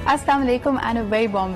अस्सलाम वालेकुम and a very warm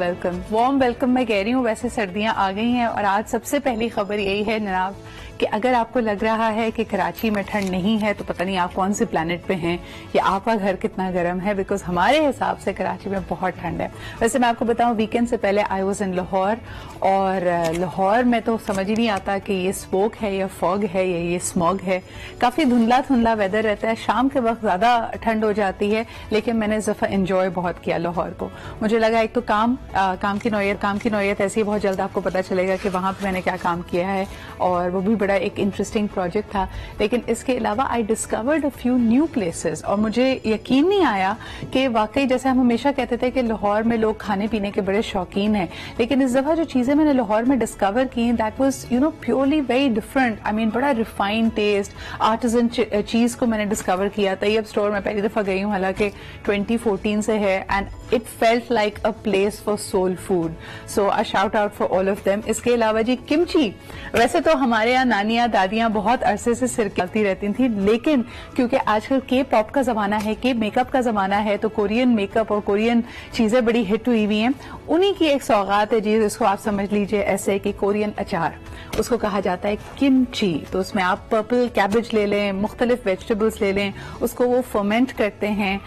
welcome मैं कह रही हूँ। वैसे सर्दियाँ आ गई हैं और आज सबसे पहली खबर यही है जनाब कि अगर आपको लग रहा है कि कराची में ठंड नहीं है तो पता नहीं आप कौन से प्लेनेट पे हैं या आपका घर कितना गर्म है, बिकॉज हमारे हिसाब से कराची में बहुत ठंड है। वैसे मैं आपको बताऊं, वीकेंड से पहले आई वाज इन लाहौर और लाहौर में तो समझ ही नहीं आता कि ये स्मोक है या फॉग है या ये स्मॉग है। काफी धुंधला धुंधला वेदर रहता है, शाम के वक्त ज्यादा ठंड हो जाती है, लेकिन मैंने इस दफा एंजॉय बहुत किया लाहौर को। मुझे लगा एक तो काम की नौयत ऐसी बहुत जल्द आपको पता चलेगा कि वहां पे मैंने क्या काम किया है और वो भी बड़ा एक इंटरेस्टिंग प्रोजेक्ट था। लेकिन इसके अलावा I discovered a few new places और मुझे यकीन नहीं आया कि वाकई जैसे हम हमेशा कहते थे कि लाहौर में लोग खाने पीने के बड़े शौकीन हैं, लेकिन इस दफा जो चीजें मैंने लाहौर में डिस्कवर की that was purely very different. I mean बड़ा रिफाइंड टेस्ट, आर्टिजन चीज को मैंने डिस्कवर किया। तैयब स्टोर में पहली दफा गई हूँ, हालांकि 2014 से है, and it felt like a place for soul food, so a shout out for all of them. इसके अलावा जी किमची, वैसे तो हमारे यहाँ नानियां दादियां बहुत अरसे से सिरकाती रहती थी, लेकिन क्योंकि आजकल के पॉप का जमाना है, के मेकअप का जमाना है, तो कोरियन मेकअप और कोरियन चीजें बड़ी हिट हुई हुई हैं। उन्हीं की एक सौगात है जी, इसको आप समझ लीजिए ऐसे कि कोरियन अचार, उसको कहा जाता है किमची। तो उसमें आप पर्पल कैबेज ले लें, मुख्तलिफ वेजिटेबल्स ले लें, उसको वो फर्मेंट करते हैं,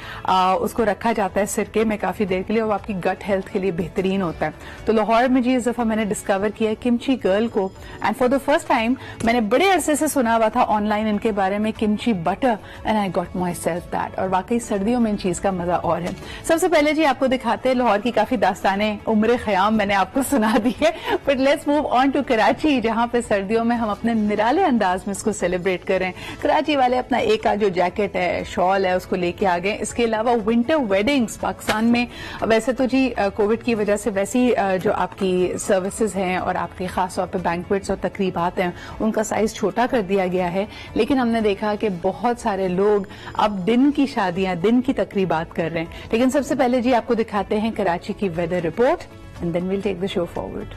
उसको रखा जाता है सिरके में काफी देर के लिए और आपकी गट हेल्थ के लिए बेहतरीन होता है। तो लाहौर में जी इस दफा मैंने डिस्कवर किया किमची गर्ल को, and for the first time मैंने बड़े अरसे से सुना हुआ था ऑनलाइन इनके बारे में, kimchi butter, and I got my self that. और वाकई सर्दियों में इन चीज का मजा और है। सबसे पहले जी आपको दिखाते हैं लाहौर की काफी दास्तानें, उम्र ख़याम मैंने आपको सुना दी है, but let's move on to Karachi, जहां पे सर्दियों में हम अपने निराले अंदाज में इसको सेलिब्रेट करें। कराची वाले अपना एक जो जैकेट है, शॉल है, उसको लेके आ गए। इसके अलावा विंटर वेडिंग्स पाकिस्तान में, वैसे तो जी कोविड की वजह से वैसी जो आपकी सर्विसेज हैं और आपके खास तौर पे बैंक्वेट्स और तकरीबात हैं उनका साइज छोटा कर दिया गया है, लेकिन हमने देखा कि बहुत सारे लोग अब दिन की शादियां, दिन की तकरीबात कर रहे हैं। लेकिन सबसे पहले जी आपको दिखाते हैं कराची की weather report and then we'll take the show forward.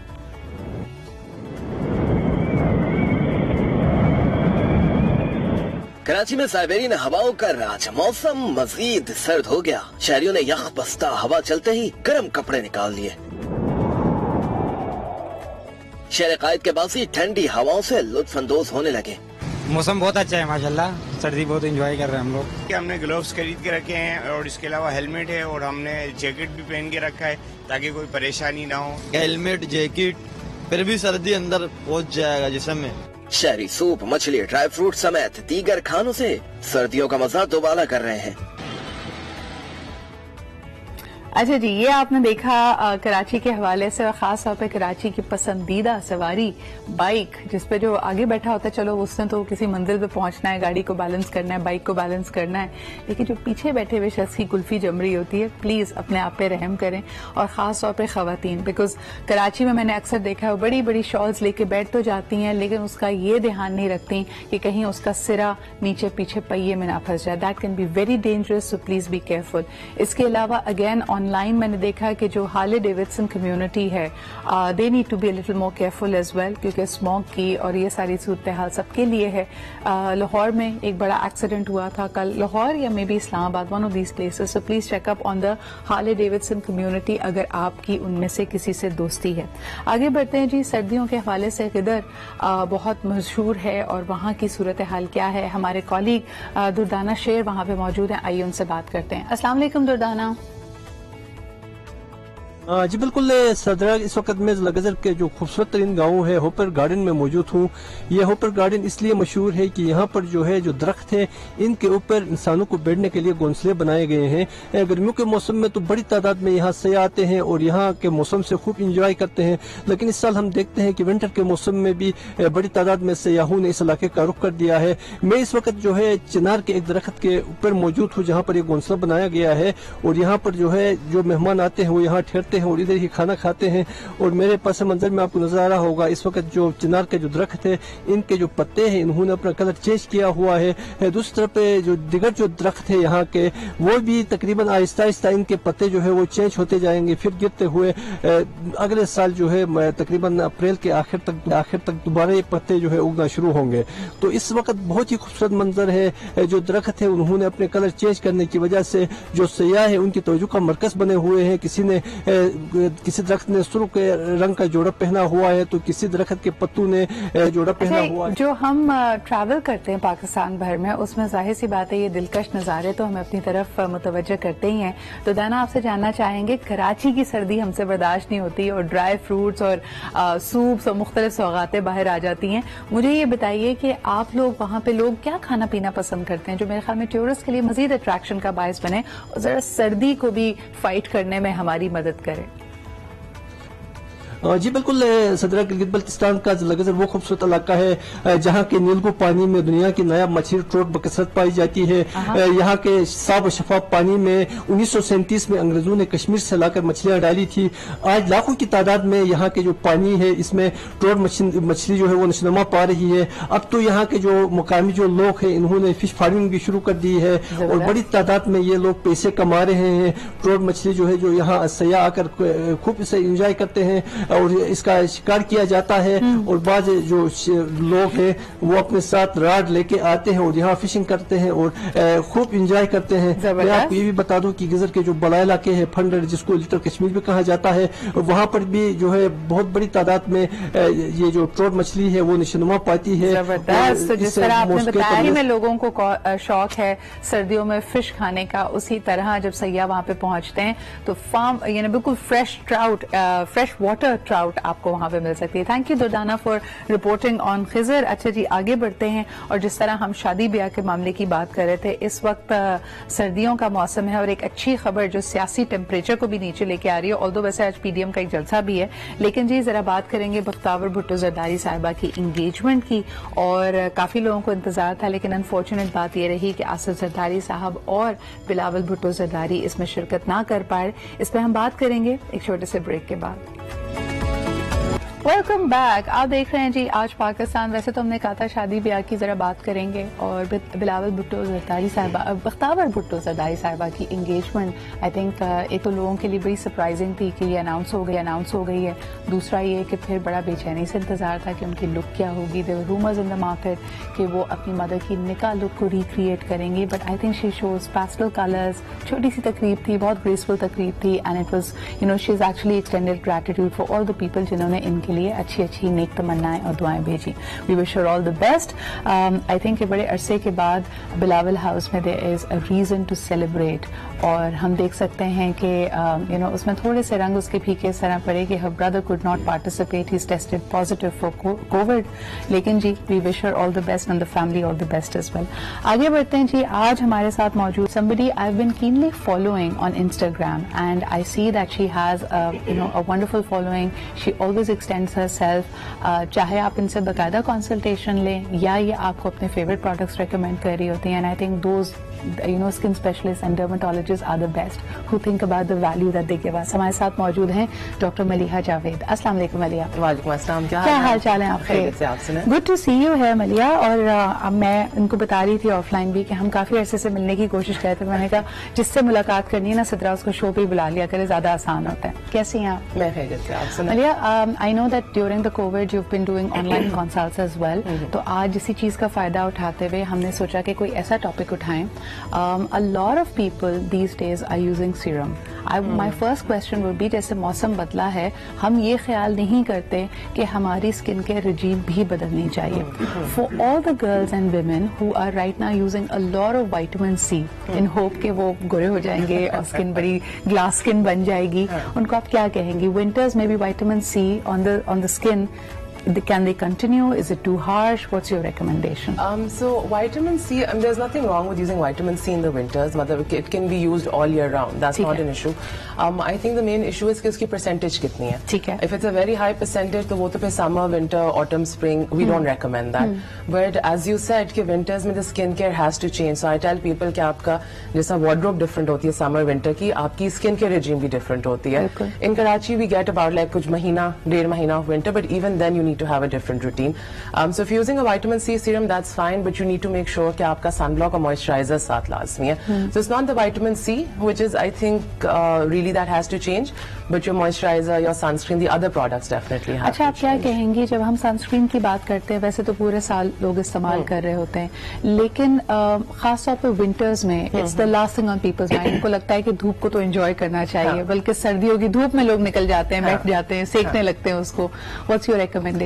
Karachi में साइबेरियन हवाओं का राज, मौसम मजीद सर्द हो गया। शहरियों ने यख बस्ता हवा चलते ही गर्म कपड़े निकाल लिए। शहर कायद के बासी ठंडी हवाओं से लुत्फानंदोज होने लगे। मौसम बहुत अच्छा है माशाल्लाह, सर्दी बहुत एंजॉय कर रहे हैं हम लोग। हमने ग्लव्स खरीद के रखे हैं और इसके अलावा हेलमेट है और हमने जैकेट भी पहन के रखा है ताकि कोई परेशानी ना हो। हेलमेट, जैकेट, फिर भी सर्दी अंदर पहुंच जाएगा जिस्म में। शहरी सूप, मछली, ड्राई फ्रूट समेत दीगर खानों से सर्दियों का मजा दोबारा कर रहे हैं। अच्छा जी, ये आपने देखा कराची के हवाले से, और खास तौर पे कराची की पसंदीदा सवारी बाइक, जिसपे जो आगे बैठा होता है, चलो उसने तो किसी मंजिल पे पहुंचना है, गाड़ी को बैलेंस करना है, बाइक को बैलेंस करना है, लेकिन जो पीछे बैठे हुए शख्स की कुल्फी जम रही होती है, प्लीज अपने आप पे रहम करें, और खास तौर पे खवातीन, बिकॉज कराची में मैंने अक्सर देखा है बड़ी बड़ी शॉल्स लेके बैठ तो जाती हैं, लेकिन उसका ये ध्यान नहीं रखती कि कहीं उसका सिरा नीचे पीछे पहिए में ना फंस जाए। That can be very dangerous, so please be careful. इसके अलावा अगेन ऑनलाइन मैंने देखा कि जो हार्ले डेविडसन कम्युनिटी है, they need to be a little more careful as well, क्योंकि स्मॉग की और ये सारी सूरत हाल सबके लिए है। लाहौर में एक बड़ा एक्सीडेंट हुआ था कल, लाहौर या maybe Islamabad, one of these places, so please check up on the Harley Davidson community अगर आपकी उनमें से किसी से दोस्ती है। आगे बढ़ते हैं जी, सर्दियों के हवाले से गिदर बहुत मशहूर है और वहाँ की सूरत हाल क्या है, हमारे कॉलीग दुर्दाना शेर वहाँ पे मौजूद हैं, आइए उनसे बात करते हैं। अस्सलाम वालेकुम दुर्दाना। जी बिल्कुल सदरा, इस वक्त मैं ज़िला के जो खूबसूरत तरीन गाँव है होपर गार्डन में मौजूद हूँ। ये होपर गार्डन इसलिए मशहूर है कि यहाँ पर जो है जो दरख्त है इनके ऊपर इंसानों को बैठने के लिए घोंसले बनाए गए हैं। गर्मियों के मौसम में तो बड़ी तादाद में यहाँ से आते हैं और यहाँ के मौसम से खूब इंजॉय करते हैं, लेकिन इस साल हम देखते हैं कि विंटर के मौसम में भी बड़ी तादाद में सयाहों ने इस इलाके का रुख कर दिया है। मैं इस वक्त जो है चिनार के एक दरख्त के ऊपर मौजूद हूँ जहाँ पर एक घोंसला बनाया गया है और यहाँ पर जो है जो मेहमान आते हैं वो यहाँ ठहरते ہیں اور ادھر ہی کھانا کھاتے ہیں. اور میرے پس منظر میں آپ کو نظر آ رہا ہوگا اس وقت جو چنار کے جو درخت ہے ان کے جو پتے ہیں انہوں نے اپنا کلر چینج کیا ہوا ہے. دوسری طرف پہ جو دیگر جو درخت ہے یہاں کے وہ بھی تقریباً آہستہ آہستہ ان کے پتے جو ہے وہ چینج ہوتے جائیں گے, پھر گرتے ہوئے اگلے سال جو ہے تقریباً اپریل کے آخر تک دوبارہ یہ پتے جو ہے اگنا شروع ہوں گے. تو اس وقت بہت ہی خوبصورت منظر ہے. جو درخت ہے انہوں نے اپنے کلر چینج کرنے کی وجہ سے جو سیاح ہے ان کی توجہ کا مرکز بنے ہوئے ہیں. کسی درخت نے سرخ کے رنگ کا جوڑا پہنا ہوا ہے تو کسی درخت کے پتوں نے جوڑا پہنا ہوا ہے. جو ہم ٹریول کرتے ہیں پاکستان بھر میں اس میں ظاہر سی بات ہے یہ دلکش نظارے تو ہمیں اپنی طرف متوجہ کرتے ہی ہیں. تو دانا آپ سے جاننا چاہیں گے, کراچی کی سردی ہم سے برداشت نہیں ہوتی اور ڈرائی فروٹس اور سوپس اور مختلف سوغاتیں باہر آ جاتی ہیں. مجھے یہ بتائیے کہ آپ لوگ وہاں پہ لوگ کیا کھانا پینا پسند کرتے ہیں جو میرے خیال میں ٹورسٹ کے لیے مزید اٹریکشن کا باعث بنے اور ذرا سردی کو بھی فائٹ کرنے میں ہماری مدد کرے. جی بالکل, صدر گلگت بلتستان کا ضلع گزر وہ خوبصورت علاقہ ہے جہاں کے نیلگو پانی میں دنیا کی نایاب مچھلی ٹروٹ بکثرت پائی جاتی ہے. یہاں کے صاف و شفاف پانی میں 1937 میں انگریزوں نے کشمیر سے لا کر مچھلیاں ڈالی تھی. آج لاکھوں کی تعداد میں یہاں کے جو پانی ہے اس میں ٹروٹ مچھلی جو ہے وہ نشوونما پا رہی ہے. اب تو یہاں کے جو مقامی جو لوگ ہیں انہوں نے فش فارمنگ بھی شروع کر دی ہے اور بڑی تعداد میں یہ لوگ پیسے کما رہے ہیں. ٹروٹ مچھلی جو ہے جو یہاں سیاح آ کر خوب اسے انجوائے کرتے ہیں اور اس کا شکار کیا جاتا ہے. اور بعض جو لوگ ہیں وہ اپنے ساتھ راڈ لے کے آتے ہیں اور یہاں فشنگ کرتے ہیں اور خوب انجوائے کرتے ہیں. میں آپ کو یہ بھی بتا دوں کہ گزر کے جو بڑا علاقے ہیں پھنڈر جس کو لٹل کشمیر بھی کہا جاتا ہے وہاں پر بھی جو ہے بہت بڑی تعداد میں یہ جو ٹروٹ مچھلی ہے وہ نشوونما پاتی ہے. زبردست. جس طرح آپ نے بتایا میں لوگوں کو شوق ہے سردیوں میں فش کھانے کا, اسی طرح جب سیاح وہاں پہ پہنچتے ہیں تو فارم یعنی بالکل فریش واٹر ٹراؤٹ آپ کو وہاں پہ مل سکتی ہے. Thank you Durdana for reporting on Khizar. اچھا جی آگے بڑھتے ہیں اور جس طرح ہم شادی بیاہ کے معاملے کی بات کر رہے تھے اس وقت سردیوں کا موسم ہے اور ایک اچھی خبر جو سیاسی ٹیمپریچر کو بھی نیچے لے کے آ رہی ہے, آلدو ویسے آج پی ڈی ایم کا ایک جلسہ بھی ہے, لیکن جی ذرا بات کریں گے بختاور بھٹو زرداری صاحبہ کی انگیجمنٹ کی. اور کافی لوگوں کو انتظار تھا لیکن انفارچونیٹ بات یہ رہی کہ آصف زرداری صاحب اور بلاول بھٹو زرداری اس میں شرکت نہ کر پائے. اس پہ ہم بات کریں گے ایک چھوٹے سے بریک کے بعد. Welcome back. آپ دیکھ رہے ہیں جی آج پاکستان. ویسے تو ہم نے کہا تھا شادی بیاہ کی ذرا بات کریں گے اور بلاول بھٹو زرداری صاحبہ بختاور بھٹو زرداری صاحبہ کی انگیجمنٹ آئی تھنک ایک تو لوگوں کے لیے بڑی سرپرائزنگ تھی کہ یہ اناؤنس ہو گئی ہے. دوسرا یہ کہ پھر بڑا بے چینی سے انتظار تھا کہ ان کی لک کیا ہوگی. دیر رومرز ان دا مارکیٹ کہ وہ اپنی مدر کی نکاح لک کو ریکریٹ کریں گی, but I think she shows pastel colours. چھوٹی سی تقریب تھی, بہت گریسفل تقریب تھی and it was she is actually extended gratitude for all the people جنہوں نے ان کے لیے اچھی نیک تمنائیں اور دعائیں بھیجی. وی wish her all the best. I think کہ بڑے عرصے کے بعد بلاول ہاؤس میں دیر از اے ریزن ٹو سیلیبریٹ اور ہم دیکھ سکتے ہیں کہ اس میں تھوڑے سے رنگ اس کے پھیکے اس طرح پڑے کہ her brother could not participate, he is tested positive for covid. لیکن جی we wish her all the best and the family all the best as well. آگے بڑھتے ہیں جی. آج ہمارے ساتھ موجود somebody I've been keenly following on Instagram and I see that she has a wonderful following. She always extends herself. چاہے آپ ان سے باقاعدہ کنسلٹیشن لیں یا یہ آپ کو اپنے فیوریٹ پروڈکٹس ریکمینڈ کر رہی ہوتی ہیں. And I think those skin specialists and dermatologists are the best who think about the value that they give us. ہمارے ساتھ موجود ہیں ڈاکٹر ملیحہ جاوید. السلام علیکم ملیحہ. وعلیکم السلام. کیا حال چال ہے آپ کے؟ گڈ ٹو سی یو ہے ملیحہ. اور میں ان کو بتا رہی تھی آف لائن بھی کہ ہم کافی عرصے سے ملنے کی کوشش کر رہے تھے. میں نے کہا جس سے ملاقات کرنی ہے نا صدرہ اس کو شو پہ بلا لیا کرے, زیادہ آسان ہوتا ہے. کیسی ہیں آپ؟ میں خیریت سے. آپ سنائیں. Maliha I know that during the covid you been doing online consults as well. تو آج اسی چیز کا فائدہ اٹھاتے ہوئے ہم نے سوچا کہ کوئی ایسا ٹاپک اٹھائیں. A lot of people these days are using serum. My first question would be جیسے موسم بدلا ہے ہم یہ خیال نہیں کرتے کہ ہماری اسکن کے رجیم بھی بدلنی چاہیے. For all the girls and women who are right now using a lot of vitamin C in hope کہ وہ گورے ہو جائیں گے اور اسکن بڑی گلاس اسکن بن جائے گی, ان کو آپ کیا کہیں گی؟ Winters maybe vitamin C on the skin Can they continue? Is it too harsh? What's your recommendation? So vitamin C, there's nothing wrong with using vitamin C in the winters. It can be used all year round. That's not an issue. I think the main issue is कि उसकी percentage कितनी है. ठीक है. If it's a very high percentage, तो वो तो फिर summer, winter, autumn, spring, we don't recommend that. But as you said कि winters में the skin care has to change. So I tell people कि आपका जैसा wardrobe different होती है summer, winter की, आपकी skin care regime भी different होती है. In Karachi we get about like कुछ महीना, 1.5 महीना of winter, but even then you need to have a different routine. So if you're using a vitamin C serum, that's fine, but you need to make sure कि आपका sunblock और moisturizer साथ लाजमी है. So it's not the vitamin C, which is I think really that has to change, but your moisturizer, your sunscreen, the other products definitely have. अच्छा, आप क्या कहेंगी जब हम सनस्क्रीन की बात करते हैं, वैसे तो पूरे साल लोग इस्तेमाल कर रहे होते हैं, लेकिन खास तौर पे विंटर्स में it's the last thing on people's mind. उनको लगता है कि धूप को तो एंजॉय करना चाहिए, बल्कि सर्दियों की धूप में लोग निकल जाते हैं, बैठ जाते हैं, सेकने लगते हैं उसको. What's your recommendation?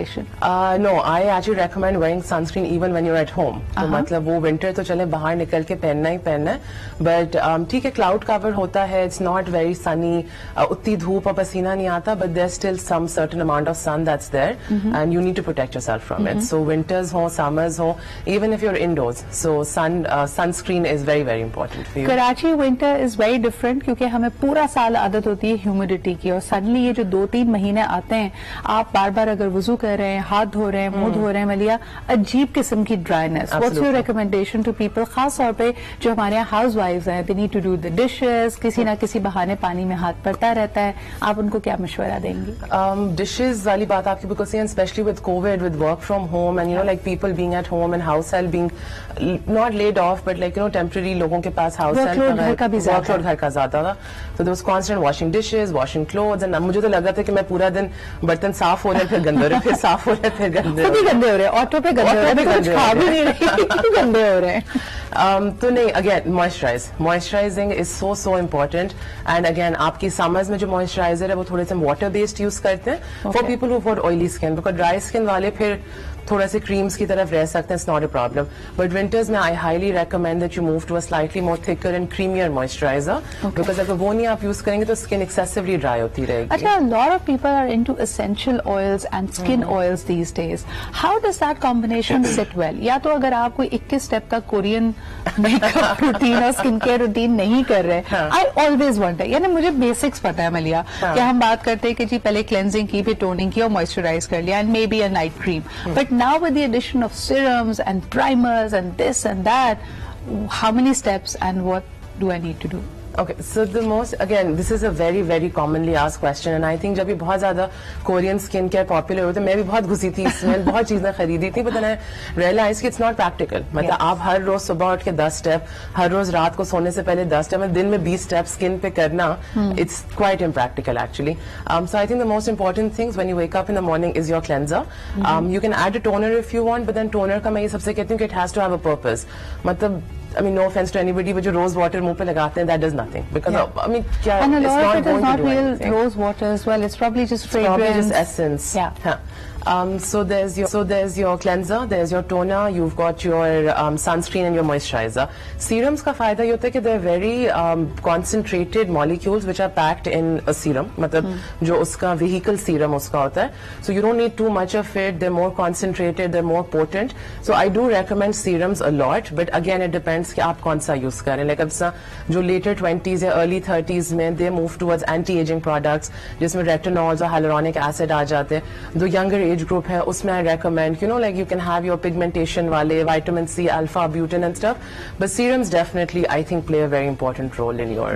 No, I actually recommend wearing sunscreen even when you're at home. तो मतलब वो winter तो चले बाहर निकल के पहनना ही पहनना है, but ठीक है cloud cover होता है, it's not very sunny, उतनी धूप और पसीना नहीं आता, but there's still some certain amount of sun that's there, and you need to protect yourself from it. So winters हो, summers हो, even if you're indoors, so sunscreen is very very important for you. Karachi winter is very different क्योंकि हमें पूरा साल आदत होती है humidity की, और सडनली ये जो 2-3 महीने आते हैं, आप बार बार अगर वुजू कर रहे हैं, हाथ धो रहे हैं, मुंह धो रहे हैं, मलिया अजीब किस्म की dryness. What's your recommendation to people, खास तौर पे जो हमारे यहाँ हाउस वाइव्स हैं, they need to do the dishes, किसी ना किसी बहाने पानी में हाथ पड़ता रहता है, आप उनको क्या मशवरा देंगी? Dishes वाली बात आपकी, because especially with COVID, with work from home, and like people being at home and house help being not laid off, but like temporary लोगों के पास house help, workload घर का भी ज़्यादा, workload घर का ज़्यादा था, so there was constant washing dishes, washing clothes, and मुझे तो लगा था कि मैं पूरा दिन बर्तन साफ हो रहे, फिर गंदे हो रहे, फिर साफ हो रहे, फिर गंदे हो रहे, ऑटो पे गंदे हो रहे, कुछ खा भी नहीं रहे, गंदे हो रहे हैं. तो नहीं, again moisturising is so important. And again आपकी समर्स में जो मॉइस्चराइजर है वो थोड़े से वाटर बेस्ड यूज करते हैं for people who got oily skin, because dry skin वाले फिर थोड़ा से क्रीम्स की तरफ रह सकते हैं, it's not a problem. But winters में I highly recommend that you move to a slightly more thicker and creamier moisturiser, because अगर वो नहीं आप यूज करेंगे तो स्किन एक्सेसिवली ड्राई होती रहेगी. अच्छा, lot of people are into essential oils and skin oils these days. How does that combination sit well? या तो अगर आप कोई 21 स्टेप का कोरियन मेकअप रूटीन और स्किन केयर रूटीन नहीं कर रहे, आई ऑलवेज वंडर, यानी मुझे बेसिक्स पता है मलिया, कि हम बात करते हैं कि जी पहले क्लेंजिंग की, फिर टोनिंग की और मॉइस्चराइज कर लिया, and may be a night cream, but now with the addition of serums and primers and this and that, how many steps and what do I need to do? Okay, so the most, again, this is a very very commonly asked question, and I think जब ये बहुत ज़्यादा Korean skin care popular हुए थे, मैं भी बहुत घुसी थी इसमें, बहुत चीज़ें खरीदी थी, but then I realized कि it's not practical. मतलब आप हर रोज सुबह उठ के 10 स्टेप, हर रोज रात को सोने से पहले 10 स्टेप, दिन में 20 स्टेप स्किन पे करना, it's quite impractical actually. So I think the most important things when you wake up in the morning is your cleanser. You can add a toner if you want, but then toner का मैं ये सबसे कहती हूँ कि it has to have a purpose. मतलब I mean, no offense to anybody, but जो rose water मुंह पे लगाते हैं, that does nothing, because I mean, क्या, and a it's lot not of it is going to not do real anything. rose water as well. It's probably just fragrance. Probably just essence. Yeah. So there's your cleanser, there's your toner, you've got your sunscreen and your moisturizer. Serums का फायदा ये होता है कि they're very concentrated molecules which are packed in a serum. मतलब जो उसका vehicle serum उसका होता है. So you don't need too much of it. They're more concentrated, they're more potent. So I do recommend serums a lot, but again it depends कि आप कौन सा use करें. Like अब जो later 20s या early 30s में they move towards anti-aging products जिसमें retinols और hyaluronic acid आ जाते हैं. The younger age group है उसमें I recommend, like you can have your pigmentation वाले vitamin C, alpha, butane and stuff, but serums definitely I think play a very important role in your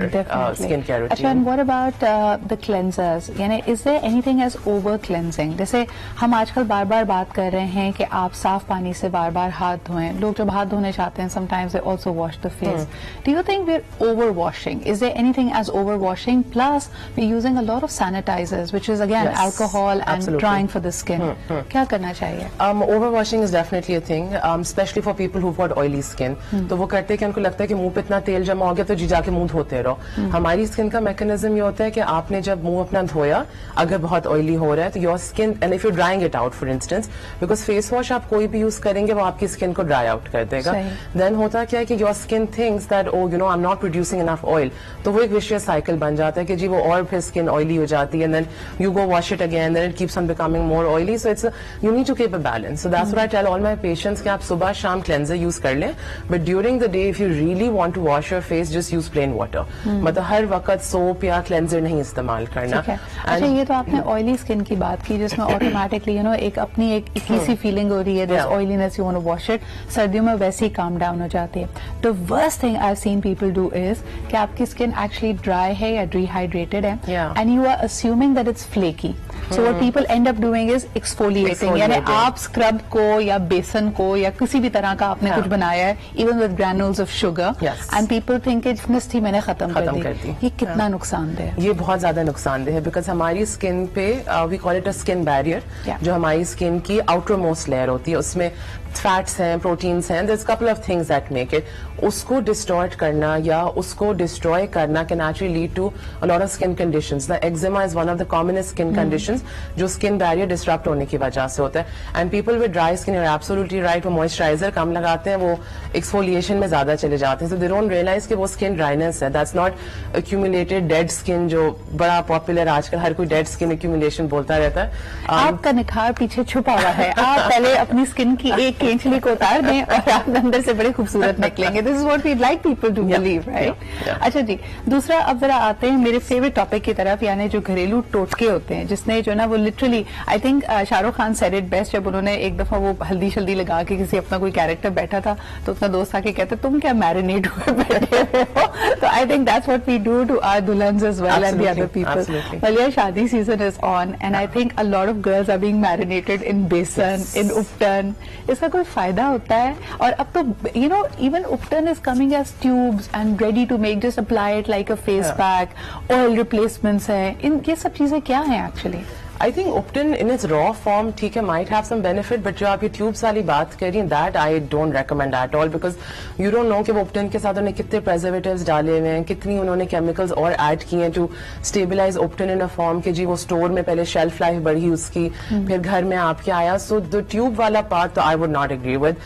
skin care routine. अच्छा, and what about the cleansers? यानी is there anything as over cleansing? जैसे हम आजकल बार बार बात कर रहे हैं कि आप साफ पानी से बार बार हाथ धोएं, लोग जब हाथ धोने चाहते हैं sometimes they also wash the face. Do you think we're over washing? Is there anything as over washing? Plus we're using a lot of sanitizers, which is again alcohol and drying for the skin. क्या करना चाहिए? Overwashing is definitely a thing, especially for people who've got oily skin. तो वो करते हैं कि उनको लगता है कि मुंह पे इतना तेल जमा हो गया तो जी जाके मुंह धोते रहो. हमारी स्किन का मैकेनिज्म ये होता है कि आपने जब मुंह अपना धोया, अगर बहुत ऑयली हो रहा है तो your skin, and if you drawing it out for instance, because face wash आप कोई भी यूज करेंगे वो आपकी स्किन को ड्राई आउट कर देगा. देन होता क्या है कि your skin thinks that oh I am not producing enough oil, तो वो एक विशियस साइकिल बन जाता है कि जी वो और फिर स्किन ऑयली हो जाती है, and then you go wash it again, then it keeps on becoming more oily. oily, so you need to keep a balance. So that's what I tell all my patients कि आप सुबह शाम cleanser use कर लें, but during the day if you really want to wash your face, just use plain water. मतलब हर वक्त soap या cleanser नहीं इस्तेमाल करना. अच्छा, ये तो आपने ऑयली स्किन की बात की जिसमें ऑटोमेटिकली एक अपनी एक इक्की सी फीलिंग हो रही है, this oiliness, you want to wash it. सर्दियों में वैसे ही काम डाउन हो जाती है. The worst thing I have seen people do is कि आपकी स्किन एक्चुअली ड्राई है या डिहाइड्रेटेड है and you are assuming that it's flaky. So what people end up doing is exfoliating. यानी आप स्क्रब को या बेसन को या किसी भी तरह का आपने कुछ बनाया है, even with granules of sugar, and people think कि thickness थी मैंने खत्म कर दी. ये कितना नुकसानदेह है? ये बहुत ज्यादा नुकसानदेह है, बिकॉज हमारी स्किन पे we call it a skin barrier, जो हमारी स्किन की outermost layer होती है, उसमें फैट्स हैं, प्रोटीन्स हैं, there's a couple of things that make it. उसको डिस्टॉर्ट करना या उसको डिस्ट्रॉय करना can actually lead to a lot of skin conditions. The eczema is one of the commonest skin conditions जो स्किन बैरियर डिस्टर्ब होने की वजह से होता है. And people with dry skin, you're absolutely right, वो मॉइस्चराइजर कम लगाते हैं, वो एक्सफोलिएशन में ज्यादा चले जाते हैं, so they don't realize कि वो स्किन ड्राइनेस है. That's not accumulated dead skin जो बड़ा पॉपुलर आजकल हर कोई डेड स्किन एक्यूमुलेशन बोलता रहता है. आपका निखार पीछे छुपा हुआ है. आप पहले अपनी स्किन की एक केंचली को उतार दें और आप अंदर से बड़े खूबसूरत निकलेंगे. This is what we like people to believe, right? अच्छा जी, दूसरा अब जरा आते हैं मेरे फेवरेट टॉपिक की तरफ, यानी जो घरेलू टोटके होते हैं, जिसने जो ना वो literally I think Shahrukh Khan said it best जब उन्होंने एक दफा वो हल्दी शल्दी लगा के किसी अपना कोई कैरेक्टर बैठा था तो अपना दोस्त आके कहते तुम क्या मैरिनेट हुए बैठे हो. तो I think that's what we do to our दुल्हन्स as well and the other people. well, shaadi season is on and I think a lot of girls are being marinated in besan, in उपटन. इसका कोई फायदा होता है? और अब तो you know even ubtan is coming as tubes and ready to make, just apply it like a face pack. Oil replacements हैं, इन ये सब चीजें क्या हैं actually? I think Upton in its raw form, ठीक है, might have some benefit, but जो आप ये tubes वाली बात कर रही हैं, that I don't recommend at all, because you don't know कि वो Upton के साथ उन्होंने कितने preservatives डाले हुए हैं, कितनी उन्होंने chemicals और add किए हैं to stabilize Upton in a form कि जी वो store में पहले shelf life बढ़ी उसकी, फिर घर में आपके आया. So the tube वाला part तो I would not agree with.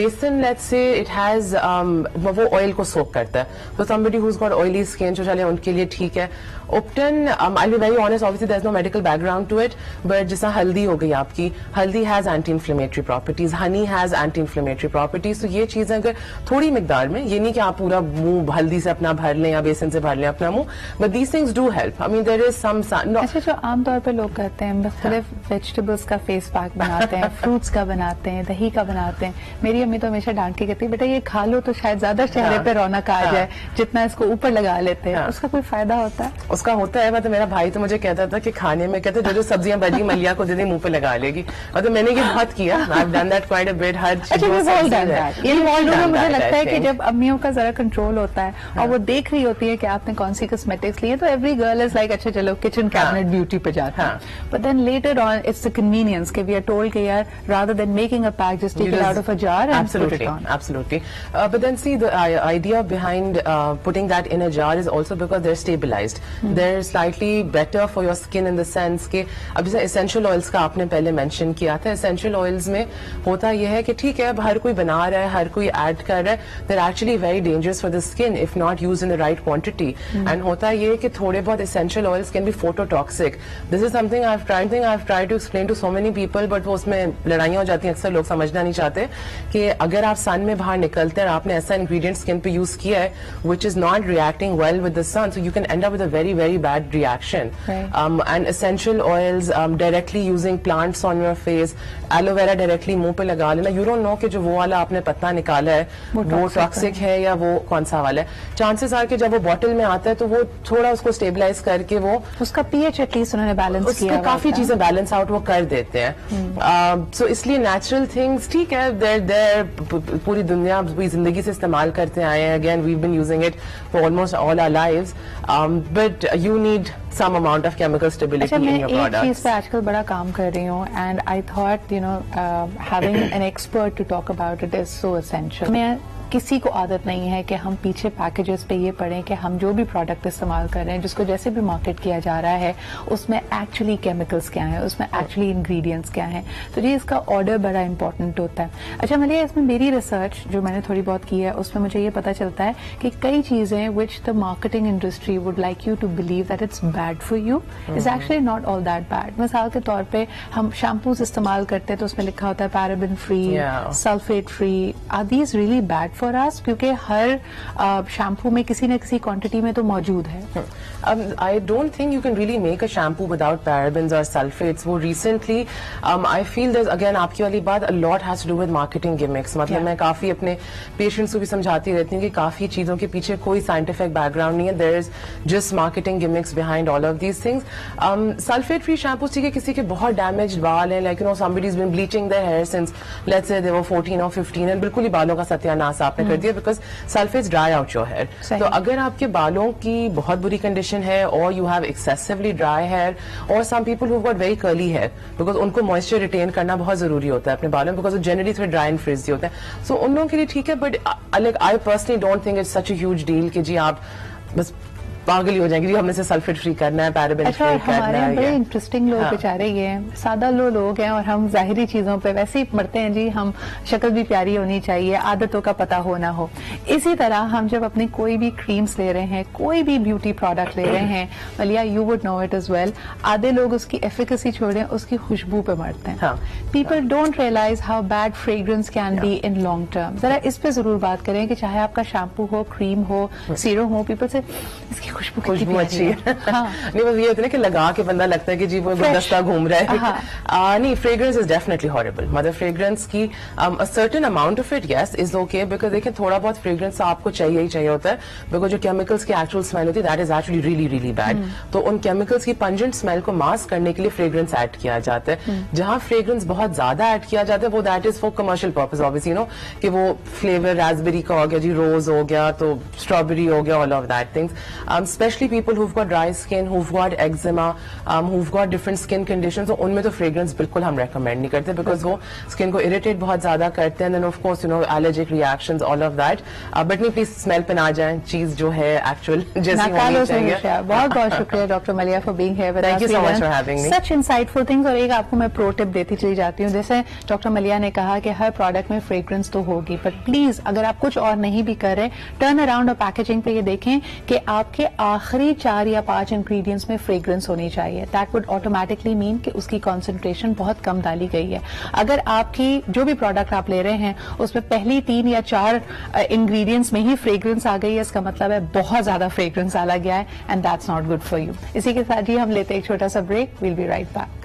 Basin, let's say it has वो oil को soak करता है, so somebody who's got oily skin जो चले उनके लिए ठीक है. Upton, I'll be very honest, obviously there's no medical background to it, but जैसा हल्दी हो गई आपकी, हल्दी has anti-inflammatory properties, honey has anti-inflammatory properties, तो ये चीजें अगर थोड़ी मिकदार में, ये नहीं कि आप पूरा मुंह हल्दी से अपना भर लें या बेसन से भर लें अपना मुंह, but these things do help. I mean there is some no. अच्छा, जो आमतौर पे लोग करते हैं मुख्तलिफ वेजिटेबल्स का फेस पैक बनाते हैं, फ्रूट्स का बनाते हैं, दही का बनाते हैं. मेरी अम्मी तो हमेशा डांट के कहती है बेटा ये खा लो तो शायद ज्यादा चेहरे पे रौनक आ जाए जितना इसको ऊपर लगा लेते हैं. उसका कोई फायदा होता है? उसका होता है. मतलब मेरा भाई तो मुझे कहता था कि खाने में कहते जो सब्जियां बची मलिया को दे दे मुंह पे लगा लेगी. मतलब मैंने ये बहुत किया. I've done that quite a bit. हर चीज मुझे लगता है कि जब अम्मियों का जरा कंट्रोल होता है और वो देख रही होती है कि आपने कौन सी कॉस्मेटिक्स लिए, तो एवरी गर्ल इज लाइक अच्छा चलो किचन कैबिनेट ब्यूटी पे जाते हैं. But then later on it's the convenience कि वी आर टोल्ड कि यार rather than making a pack just take it out of a jar and put it on. Absolutely. But then see the idea behind putting that in a jar is also because they're stabilized. They're slightly better for your skin in the sense कि अब जैसे essential oils का आपने पहले mention किया था. essential oils में होता यह है कि ठीक है अब हर कोई बना रहा है, हर कोई add कर रहा है, they're actually very dangerous for the skin if not used in the right quantity. And होता ये है कि थोड़े बहुत essential oils can be phototoxic. This is something I've tried to explain to so many people, but वो उसमें लड़ाइयाँ हो जाती हैं, अक्सर लोग समझना नहीं चाहते कि अगर आप सन में बाहर निकलते हैं और आपने ऐसा ingredient skin पे use किया है which is not reacting well with the sun, so you can end up with a very very bad reaction. And essential oils, directly using plants on your face, aloe vera directly मुंह पे लगा लेना, you don't know कि जो वो वाला आपने पत्ता निकाला है वो टॉक्सिक है या वो कौन सा वाला है. चांसेस आर कि जब वो बॉटल में आता है तो वो थोड़ा उसको स्टेबलाइज करके वो उसका पीएच एटलीस्ट उन्होंने बैलेंस किया, काफी चीजें बैलेंस आउट वो कर देते हैं. सो इसलिए नेचुरल थिंग्स ठीक है, देयर पूरी दुनिया पूरी जिंदगी से इस्तेमाल करते आए हैं. Again we been using it for almost all our lives, but you need some amount of chemical stability in your products. एक चीज पे आजकल बड़ा काम कर रही हूँ and I thought having an expert to talk about it is so essential. मैं किसी को आदत नहीं है कि हम पीछे पैकेजेस पे ये पढ़ें कि हम जो भी प्रोडक्ट इस्तेमाल कर रहे हैं, जिसको जैसे भी मार्केट किया जा रहा है, उसमें एक्चुअली केमिकल्स क्या हैं, उसमें एक्चुअली इंग्रेडिएंट्स क्या हैं. तो जी इसका ऑर्डर बड़ा इंपॉर्टेंट होता है. अच्छा मलिया, इसमें मेरी रिसर्च जो मैंने थोड़ी बहुत की है उसमें मुझे ये पता चलता है कि कई चीजें which the marketing industry would like you to believe that it's bad for you is actually not all that bad. मिसाल के तौर पे हम शैम्पूज इस्तेमाल करते हैं तो उसमें लिखा होता है paraben free, sulphate free. Are these really bad for us? क्योंकि हर शैम्पू में किसी न किसी क्वांटिटी में तो मौजूद है. I don't think you can really make a shampoo without parabens or sulfates. वो recently, I feel there's again आपकी वाली बात, a lot has to do with marketing gimmicks. मतलब मैं काफी अपने patients को भी समझाती रहती हूँ कि काफी चीजों के पीछे कोई scientific background नहीं है. There is just marketing gimmicks behind all of these things. Sulfate free shampoo ठीक है, किसी के बहुत damaged बाल हैं, like you know somebody's been bleaching their hair since let's say they were 14 or 15 and बिल्कुल ही बालों का सत्यानाश आपने कर दिया because sulfates dry out your hair. तो अगर आपके बालों की बहुत बुरी condition है or you have excessively dry hair or some people who've got very curly hair because उनको moisture retain करना बहुत जरूरी होता है अपने बालों में because वो generally थोड़े dry and frizzy होते हैं. So उन लोगों के लिए ठीक है, but like I personally don't think it's such a huge deal कि जी आप बस पागल हो जाएंगे जी हमने से सल्फेट फ्री करना है, पैराबेन फ्री करना है. हमारे बड़े इंटरेस्टिंग लोग बेचारे ये हैं, सादा लोग हैं और हम जाहिरी चीजों पे वैसे ही मरते हैं जी. हम शक्ल भी प्यारी होनी चाहिए, आदतों का पता होना हो. इसी तरह हम जब अपनी कोई भी क्रीम्स ले रहे हैं, कोई भी ब्यूटी प्रोडक्ट ले रहे हैं, Malia you would know it as well, आधे लोग उसकी एफिकेसी छोड़ें उसकी खुशबू पे मरते हैं. People don't realise how bad fragrance can be in long term. जरा इस पे जरूर बात करें कि चाहे आपका शैम्पू हो, क्रीम हो, सीरम हो, पीपल से इसकी खुशबू अच्छी है. नहीं बस ये होता है कि लगा के बंदा लगता है कि जी वो गुलदस्ता घूम रहा है. नहीं, फ्रेग्रेंस इज डेफिनेटली हॉरिबल. मतलब फ्रेग्रेंस की a certain amount of it yes is okay because देखिए थोड़ा बहुत फ्रेग्रेंस आपको चाहिए ही चाहिए होता है बिकॉज जो केमिकल्स की एक्चुअल स्मेल होती है that is actually really really bad. तो उन केमिकल्स की पंजेंट स्मेल को मास्क करने के लिए फ्रेग्रेंस ऐड किया जाता है. जहां फ्रेग्रेंस बहुत ज्यादा ऐड किया जाता है वो that is for commercial purpose obviously you know कि वो फ्लेवर रास्पबेरी का हो गया जी, रोज हो गया तो स्ट्रॉबेरी हो गया, all of that things. Specially people who've got dry skin, who've got eczema, who've got different skin conditions, तो उनमें तो fragrance बिल्कुल हम recommend नहीं करते because वो skin को irritate बहुत ज्यादा करते हैं. Then of course you know allergic reactions, all of that. But नहीं please smell पे ना जाएं, चीज जो है actual जैसी होनी चाहिए. बहुत बहुत शुक्रिया डॉक्टर मलिया for being here with us. Thank you so much for having me. Such insightful things. और एक आपको मैं pro tip देती चली जाती हूँ. जैसे डॉक्टर मलिया ने कहा कि हर प्रोडक्ट में fragrance तो होगी, but प्लीज अगर आप कुछ और नहीं भी कर रहे, टर्न अराउंड और पैकेजिंग पे ये देखें कि आपके आखिरी 4 या 5 इंग्रेडिएंट्स में फ्रेग्रेंस होनी चाहिए. दैट वुड ऑटोमेटिकली मीन कि उसकी कॉन्सेंट्रेशन बहुत कम डाली गई है. अगर आपकी जो भी प्रोडक्ट आप ले रहे हैं उसमें पहली 3 या 4 इंग्रेडिएंट्स में ही फ्रेग्रेंस आ गई है, इसका मतलब है बहुत ज्यादा फ्रेग्रेंस डाला गया है and that's not good for you. इसी के साथ ही हम लेते हैं एक छोटा सा break. We'll be right back.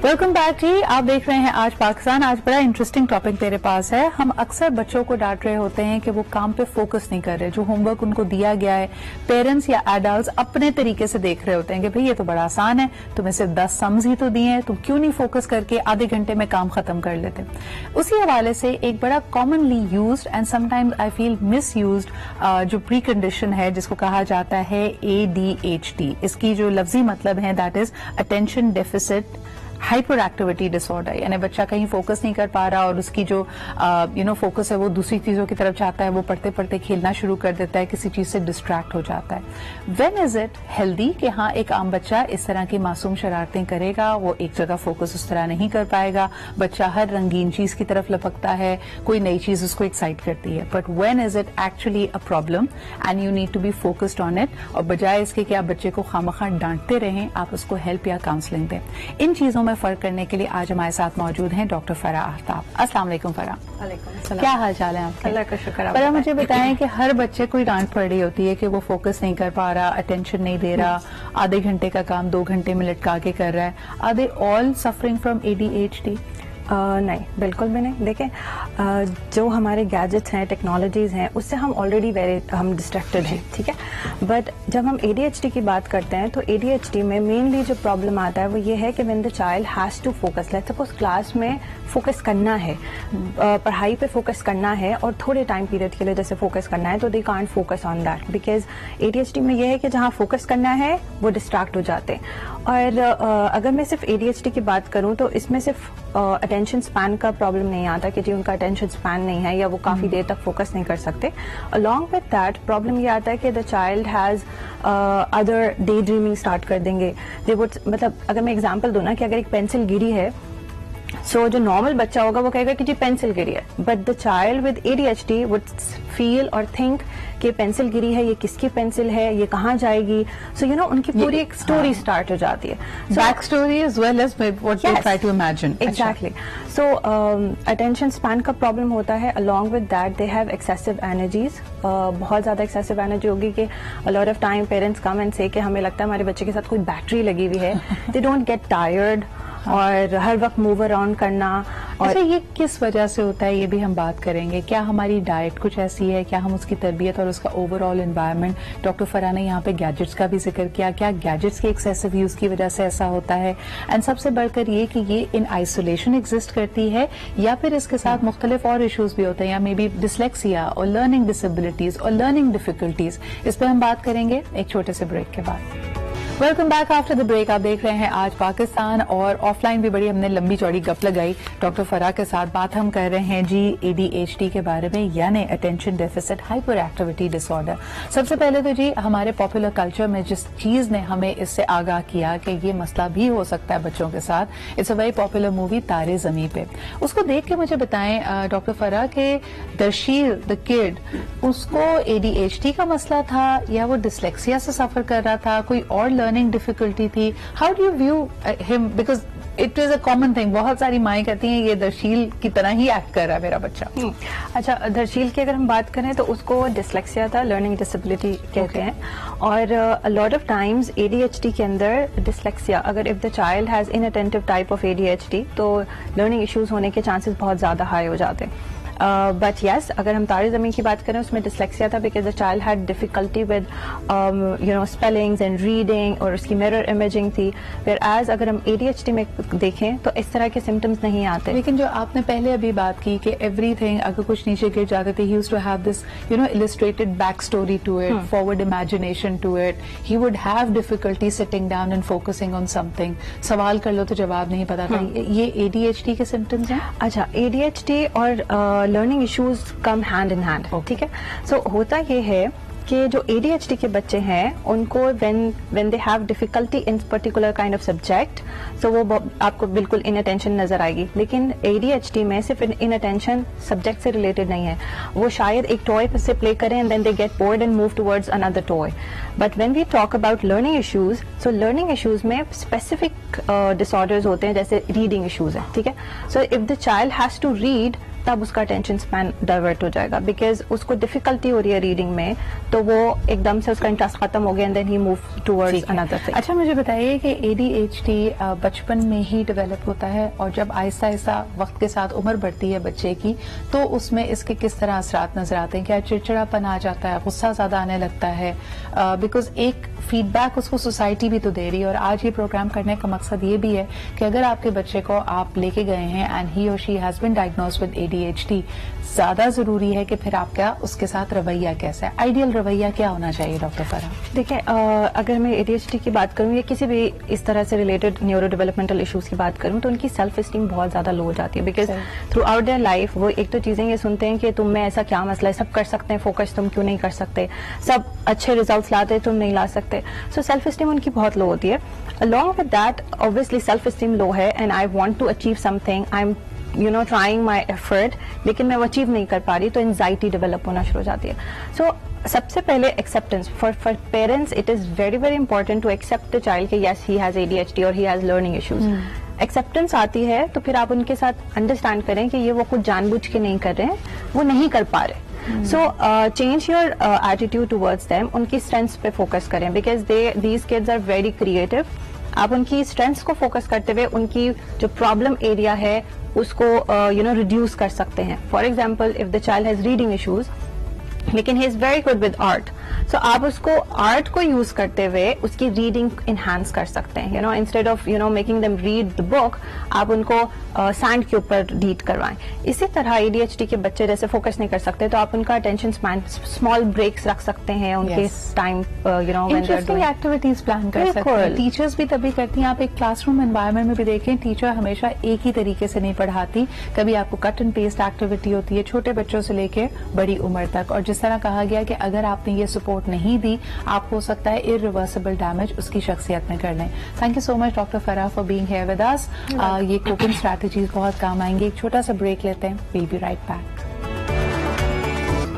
Welcome back जी. आप देख रहे हैं आज पाकिस्तान. आज बड़ा इंटरेस्टिंग टॉपिक मेरे पास है. हम अक्सर बच्चों को डांट रहे होते हैं कि वो काम पे फोकस नहीं कर रहे. जो होमवर्क उनको दिया गया है पेरेंट्स या एडल्ट्स अपने तरीके से देख रहे होते हैं कि भाई ये तो बड़ा आसान है, तुम्हें सिर्फ 10 सम्स ही तो दिए हैं, तुम क्यों नहीं फोकस करके आधे घंटे में काम खत्म कर लेते. उसी हवाले से एक बड़ा commonly used and sometimes I feel miss used जो प्री कंडीशन है जिसको कहा जाता है ADHD. इसकी जो लफ्जी मतलब है that is attention deficit hyper activity disorder. यानी बच्चा कहीं फोकस नहीं कर पा रहा और उसकी जो फोकस है वो दूसरी चीजों की तरफ जाता है, वो पढ़ते पढ़ते खेलना शुरू कर देता है, किसी चीज से डिस्ट्रैक्ट हो जाता है. व्हेन इज इट हेल्दी कि हाँ एक आम बच्चा इस तरह की मासूम शरारतें करेगा, वो एक जगह फोकस उस तरह नहीं कर पाएगा, बच्चा हर रंगीन चीज की तरफ लपकता है, कोई नई चीज उसको एक्साइट करती है. But when is it actually a problem and you need to be focused on it. और बजाय इसके कि आप बच्चे को खामखा डांटते रहें, आप उसको हेल्प या काउंसलिंग दें. इन चीजों में फर्क करने के लिए आज हमारे साथ मौजूद हैं डॉक्टर फराह आफ्ताब. अस्सलाम वालेकुम फराह. वालेकुम. क्या हाल चाल है आपके? अल्लाह का शुक्र. फराह मुझे बताएं कि हर बच्चे को डांट पड़ रही होती है कि वो फोकस नहीं कर पा रहा, अटेंशन नहीं दे रहा, आधे घंटे का काम 2 घंटे में लटका के कर रहा है. Are they all suffering from ADHD? नहीं, बिल्कुल भी नहीं. देखें जो हमारे गैजेट्स हैं, टेक्नोलॉजीज़ हैं, उससे हम ऑलरेडी हम डिस्ट्रैक्टेड हैं, ठीक है. बट जब हम ADHD की बात करते हैं तो ADHD में मेनली जो प्रॉब्लम आता है वो ये है कि when the child has to focus, let's suppose class में फोकस करना है, पढ़ाई पे फोकस करना है और थोड़े टाइम पीरियड के लिए जैसे फोकस करना है तो they can't focus on that because ADHD में ये है कि जहाँ फोकस करना है वो डिस्ट्रैक्ट हो जाते हैं. اور اگر میں صرف ADHD کی بات کروں تو اس میں صرف اٹینشن اسپین کا پرابلم نہیں آتا کہ جی ان کا اٹینشن اسپین نہیں ہے یا وہ کافی دیر تک فوکس نہیں کر سکتے. along with that پرابلم یہ آتا ہے کہ دا child has other day dreaming start کر دیں گے. مطلب اگر میں اگزامپل دوں نا کہ اگر ایک پینسل گری ہے سو جو نارمل بچہ ہوگا وہ کہے گا کہ جی پینسل گری ہے, but the child with ADHD would feel اور تھنک کہ پینسل گری ہے, یہ کس کی پینسل ہے, یہ کہاں جائے گی. سو یو نو ان کی پوری ایک اسٹوری اسٹارٹ ہو جاتی ہے, back story as well as what you try to imagine. Exactly. So attention span کا پرابلم ہوتا ہے. along with that they have excessive energies. بہت زیادہ excessive energy ہوگی کہ a lot of time parents come and say کہ ہمیں لگتا ہے ہمارے بچے کے ساتھ کوئی بیٹری لگی ہوئی ہے. they don't get tired اور ہر وقت موو اراؤنڈ کرنا. اچھا یہ کس وجہ سے ہوتا ہے یہ بھی ہم بات کریں گے. کیا ہماری ڈائٹ کچھ ایسی ہے, کیا ہم اس کی تربیت اور اس کا اوور آل انوائرمنٹ, ڈاکٹر فرح نے یہاں پہ گیجٹس کا بھی ذکر کیا, کیا گیجٹس کے ایکسیسو یوز کی وجہ سے ایسا ہوتا ہے, اینڈ سب سے بڑھ کر یہ کہ یہ ان آئسولیشن ایگزسٹ کرتی ہے یا پھر اس کے ساتھ مختلف اور ایشوز بھی ہوتے ہیں, یا مے بی ڈسلیکسیا اور لرننگ ڈسیبلٹیز اور لرننگ ڈیفیکلٹیز. اس پہ ہم بات کریں گے ایک چھوٹے سے بریک کے بعد. Welcome back after the break. آپ دیکھ رہے ہیں آج پاکستان, اور آف لائن بھی بڑی ہم نے لمبی چوڑی گپ لگائی ڈاکٹر فرح کے ساتھ. بات ہم کر رہے ہیں جی ADHD کے بارے میں, یعنی اٹینشن ڈیفیسٹ ہائپر ایکٹیویٹی ڈس آرڈر. سب سے پہلے تو جی ہمارے پاپولر کلچر میں جس چیز نے ہمیں اس سے آگاہ کیا کہ یہ مسئلہ بھی ہو سکتا ہے بچوں کے ساتھ, it's a very popular movie Taare Zameen پہ. اس کو دیکھ کے مجھے بتائیں ڈاکٹر فرح کہ درشیل دا کڈ, اس کو ADHD کا مسئلہ تھا یا وہ ڈسلیکسیا سے سفر کر رہا تھا, کوئی اور لرننگ ڈیفیکلٹی تھی؟ ہاؤ ڈو یو ویو ہم, because it is a common thing. بہت ساری مائیں کہتی ہیں یہ درشیل کی طرح ہی ایکٹ کر رہا ہے میرا بچہ. اچھا درشیل کی اگر ہم بات کریں تو اس کو ڈسلیکسیا تھا, لرننگ ڈسیبلٹی کہتے ہیں. اور لاٹ آف ٹائمز ADHD کے اندر ڈسلیکسیا, اگر if the child has in attentive type of ADHD تو لرننگ ایشوز ہونے کے چانسز بہت زیادہ ہائی ہو جاتے ہیں. بٹ یس اگر ہم تارے زمین کی بات کریں اس میں ڈسلیکسیا تھا because the child had difficulty with spellings and reading, اور اس کی میرر امیجنگ تھی. ویئر ایز اگر ہم ADHD میں دیکھیں تو اس طرح کے سمٹمس نہیں آتے. لیکن جو آپ نے پہلے ابھی بات کی کہ ایوری تھنگ اگر کچھ نیچے گر جاتے تھے, he used to have this illustrated back story to it, forward imagination to it. He would have difficulty sitting down and focusing on something. سوال کر لو تو جواب نہیں پتا تھا. یہ ADHD کے سمٹمس ہیں. اچھا ADHD اور learning issues come hand in hand, ٹھیک ہے. سو ہوتا یہ ہے کہ جو ADHD کے بچے ہیں ان کو when they have difficulty in particular kind of subject, so وہ آپ کو بالکل ان اٹینشن نظر آئے گی. لیکن ADHD میں صرف ان اٹینشن سبجیکٹ سے ریلیٹڈ نہیں ہے, وہ شاید ایک ٹوائے سے پلے کریں and then they get bored and move towards another toy. But when we talk about learning issues, so learning issues میں specific disorders ہوتے ہیں جیسے reading issues ہیں, ٹھیک ہے. So if the child has to read تب اس کا attention span divert ہو جائے گا بیکاز اس کو ڈیفیکلٹی ہو رہی ہے ریڈنگ میں, تو وہ ایک دم سے اس کا انٹرسٹ ختم ہو گیا and then he move towards another thing. اچھا مجھے بتائیے کہ ADHD بچپن میں ہی ڈیولپ ہوتا ہے اور جب آہستہ آہستہ وقت کے ساتھ عمر بڑھتی ہے بچے کی تو اس میں اس کے کس طرح اثرات نظر آتے ہیں؟ کیا چڑچڑاپن آ جاتا ہے, غصہ زیادہ آنے لگتا ہے؟ بیکاز ایک فیڈ بیک اس کو سوسائٹی بھی تو دے رہی ہے, اور آج یہ پروگرام کرنے کا مقصد یہ بھی ہے کہ اگر آپ کے بچے کو آپ لے کے گئے ہیں اینڈ ہی اور she has been diagnose with ADHD, زیادہ ضروری ہے کہ پھر آپ کا اس کے ساتھ رویہ کیسا ہے, آئیڈیل رویہ کیا ہونا چاہیے ڈاکٹر فرح؟ دیکھیں اگر میں ADHD کی بات کروں یا کسی بھی اس طرح سے ریلیٹڈ نیورو ڈیولپمنٹل ایشوز کی بات کروں تو ان کی سیلف اسٹیم بہت زیادہ لو ہو جاتی ہے because through out there life وہ ایک تو چیزیں یہ سنتے ہیں کہ تم میں ایسا کیا مسئلہ ہے, سب کر سکتے ہیں فوکس, تم کیوں نہیں کر سکتے, سب اچھے ریزلٹس لاتے تم نہیں لا سکتے. سو سیلف اسٹیم ان کی بہت لو ہوتی ہے. along with that obviously self esteem low ہے and I want to achieve something, I'm trying my effort, لیکن میں وہ اچیو نہیں کر پا رہی تو انزائٹی ڈیولپ ہونا شروع ہو جاتی ہے. سو سب سے پہلے acceptance for parents, it is very very important to accept the child کہ یس ہی ہیز ADHD اور he has learning issues. Acceptance آتی ہے تو پھر آپ ان کے ساتھ انڈرسٹینڈ کریں کہ یہ وہ کچھ جان بوجھ کے نہیں کر رہے ہیں, وہ نہیں کر پا رہے. So change your attitude towards them, ان کی اسٹرینتھس پہ فوکس کریں because these kids are very creative. آپ ان کی اسٹرینتھس کو فوکس کرتے ہوئے ان کی جو پرابلم ایریا ہے اس کو ریڈیوس کر سکتے ہیں. For example if the child has reading issues لیکن he is very good with art, so आप उसको आर्ट को यूज करते हुए उसकी रीडिंग इनहांस कर सकते हैं. Instead of making them read the book, आप उनको सैंड के ऊपर रीड करवाएं. इसी तरह ADHD के बच्चे जैसे फोकस नहीं कर सकते, तो आप उनका अटेंशन स्पैन, स्मॉल ब्रेक्स रख सकते हैं उनके टाइम, इंटरेस्टिंग एक्टिविटीज प्लान कर सकते हैं. टीचर्स भी तभी करती हैं. आप एक क्लासरूम एनवायरनमेंट में भी देखें, टीचर हमेशा एक ही तरीके से नहीं पढ़ाती. कभी आपको कट एंड पेस्ट एक्टिविटी होती है, छोटे बच्चों से लेके बड़ी उम्र तक. और जिस तरह कहा गया कि अगर आपने ये सपोर्ट नहीं दी, आप हो सकता है इरिवर्सिबल डैमेज उसकी शख्सियत में कर लें. Thank you so much doctor Farah for being here with us. ये कोपिंग स्ट्रैटेजीज बहुत काम आएंगे. एक छोटा सा ब्रेक लेते हैं. We'll be right back.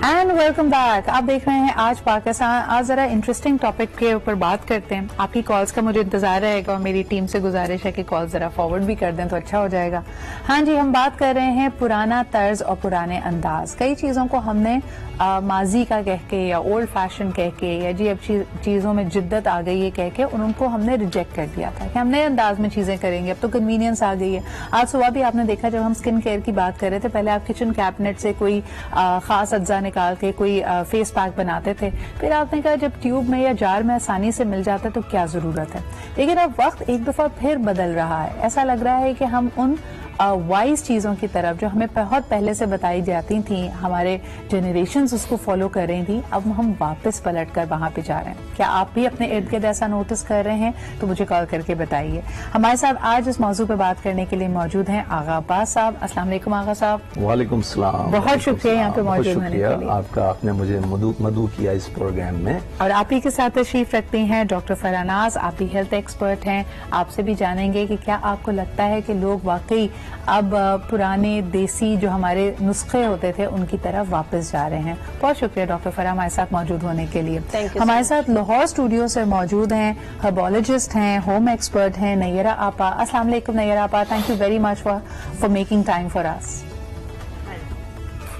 And welcome back. आप देख रहे हैं आज पाकिस्तान. आज जरा इंटरेस्टिंग टॉपिक के ऊपर बात करते हैं. आपकी कॉल्स का मुझे इंतजार रहेगा और मेरी टीम से गुजारिश है कि कॉल जरा फॉरवर्ड भी कर दें तो अच्छा हो जाएगा. हाँ जी, हम बात कर रहे हैं पुराना तर्ज और पुराने अंदाज. कई चीजों को हमने माजी का कह के या ओल्ड फैशन कह के या जी अब चीजों में जिद्दत आ गई है कह के उनको हमने रिजेक्ट कर दिया था कि हम नए अंदाज में चीजें करेंगे. अब तो कन्वीनियंस आ गई है. आज सुबह भी आपने देखा जब हम स्किन केयर की बात कर रहे थे, पहले आप किचन कैबिनेट से कोई खास अज्जा निकाल के कोई फेस पैक बनाते थे. फिर आपने कहा जब ट्यूब में या जार में आसानी से मिल जाता है तो क्या जरूरत है. लेकिन अब वक्त एक दफा फिर बदल रहा है. ऐसा लग रहा है कि हम उन वाइज चीजों की तरफ जो हमें बहुत पहले से बताई जाती थी, हमारे जनरेशन्स उसको फॉलो कर रही थी, अब हम वापस पलट कर वहां पे जा रहे हैं. क्या आप भी अपने इर्द गिर्द ऐसा नोटिस कर रहे हैं? तो मुझे कॉल करके बताइए. हमारे साथ आज इस मौजू पे बात करने के लिए मौजूद हैं आगा अब्बास साहब. अस्सलाम वालेकुम आगा साहब. वालेकुम सलाम. बहुत शुक्रिया यहाँ पे मौजूद होने के लिए. आपका, आपने मुझे मदऊ किया इस प्रोग्राम में. और आप ही के साथ तशरीफ रखती हैं डॉक्टर फराह नाज. आप भी हेल्थ एक्सपर्ट हैं. आपसे भी जानेंगे कि क्या आपको लगता है कि लोग वाकई अब पुराने देसी जो हमारे नुस्खे होते थे उनकी तरफ वापस जा रहे हैं. बहुत शुक्रिया डॉक्टर फराह हमारे साथ मौजूद होने के लिए. हमारे साथ लाहौर स्टूडियो से मौजूद हैं, हर्बोलॉजिस्ट हैं, होम एक्सपर्ट हैं नैयरा आपा. अस्सलाम वालेकुम नैयरा आपा. Thank you very much for making time for us.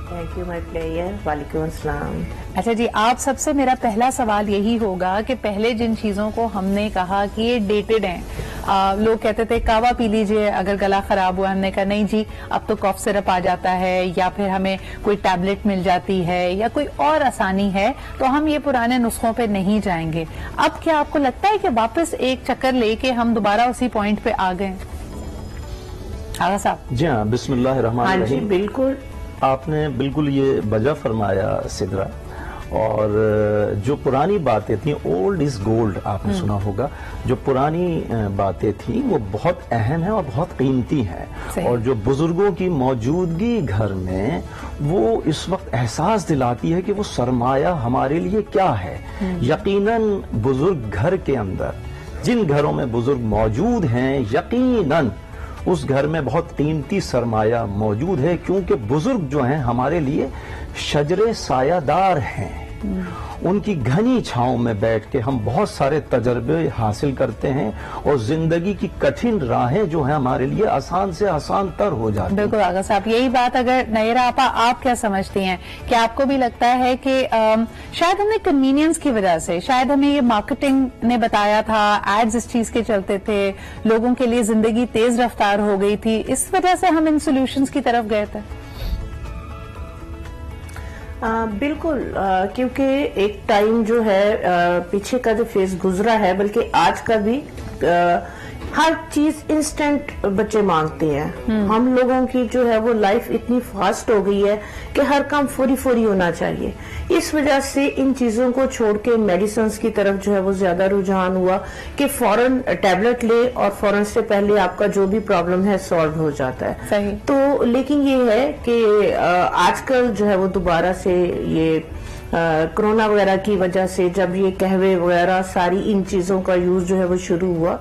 Thank you my player. वालेकुम अस्सलाम. अच्छा जी, आप सबसे मेरा पहला सवाल यही होगा कि पहले जिन चीजों को हमने कहा कि ये डेटेड हैं, लोग कहते थे कावा पी लीजिए अगर गला खराब हुआ. हमने कहा नहीं जी, अब तो कॉफ सिरप आ जाता है या फिर हमें कोई टैबलेट मिल जाती है या कोई और आसानी है, तो हम ये पुराने नुस्खों पे नहीं जाएंगे. अब क्या आपको लगता है कि वापस एक चक्कर लेके हम दोबारा उसी पॉइंट पे आ गए? आगा साहब. जी हाँ, बिस्मिल्लाह रहमान हाँ जी, रहीम. बिल्कुल आपने बिल्कुल ये बजा फरमाया सिदरा. और जो पुरानी बातें थी, ओल्ड इज गोल्ड, आपने सुना होगा. जो पुरानी बातें थी वो बहुत अहम है और बहुत कीमती है. और जो बुजुर्गों की मौजूदगी घर में वो इस वक्त एहसास दिलाती है कि वो सरमाया हमारे लिए क्या है. यकीनन बुजुर्ग घर के अंदर, जिन घरों में बुजुर्ग मौजूद हैं, यकीनन उस घर में बहुत कीमती सरमाया मौजूद है, क्योंकि बुजुर्ग जो हैं हमारे लिए शजरे सायादार हैं. उनकी घनी छांव में बैठ के हम बहुत सारे तजर्बे हासिल करते हैं और जिंदगी की कठिन राहें जो हैं हमारे लिए आसान से आसान तर हो जाती हैं. बिल्कुल आगा साहब, यही बात अगर नैयरा आपा आप क्या समझती हैं? क्या आपको भी लगता है कि शायद हमने कन्वीनियंस की वजह से, शायद हमें ये मार्केटिंग ने बताया था, एड्स इस चीज के चलते थे, लोगों के लिए जिंदगी तेज रफ्तार हो गई थी, इस वजह से हम इन सोल्यूशंस की तरफ गए थे? बिल्कुल, क्योंकि एक टाइम जो है पीछे का जो फेज गुजरा है, बल्कि आज का भी हर चीज इंस्टेंट बच्चे मांगते हैं. हम लोगों की जो है वो लाइफ इतनी फास्ट हो गई है कि हर काम फौरी फौरी होना चाहिए. इस वजह से इन चीजों को छोड़ के मेडिसिन की तरफ जो है वो ज्यादा रुझान हुआ कि फौरन टैबलेट ले और फौरन से पहले आपका जो भी प्रॉब्लम है सॉल्व हो जाता है. सही. तो लेकिन ये है कि आजकल जो है वो दोबारा से ये कोरोना वगैरह की वजह से जब ये कहवे वगैरह सारी इन चीजों का यूज जो है वो शुरू हुआ,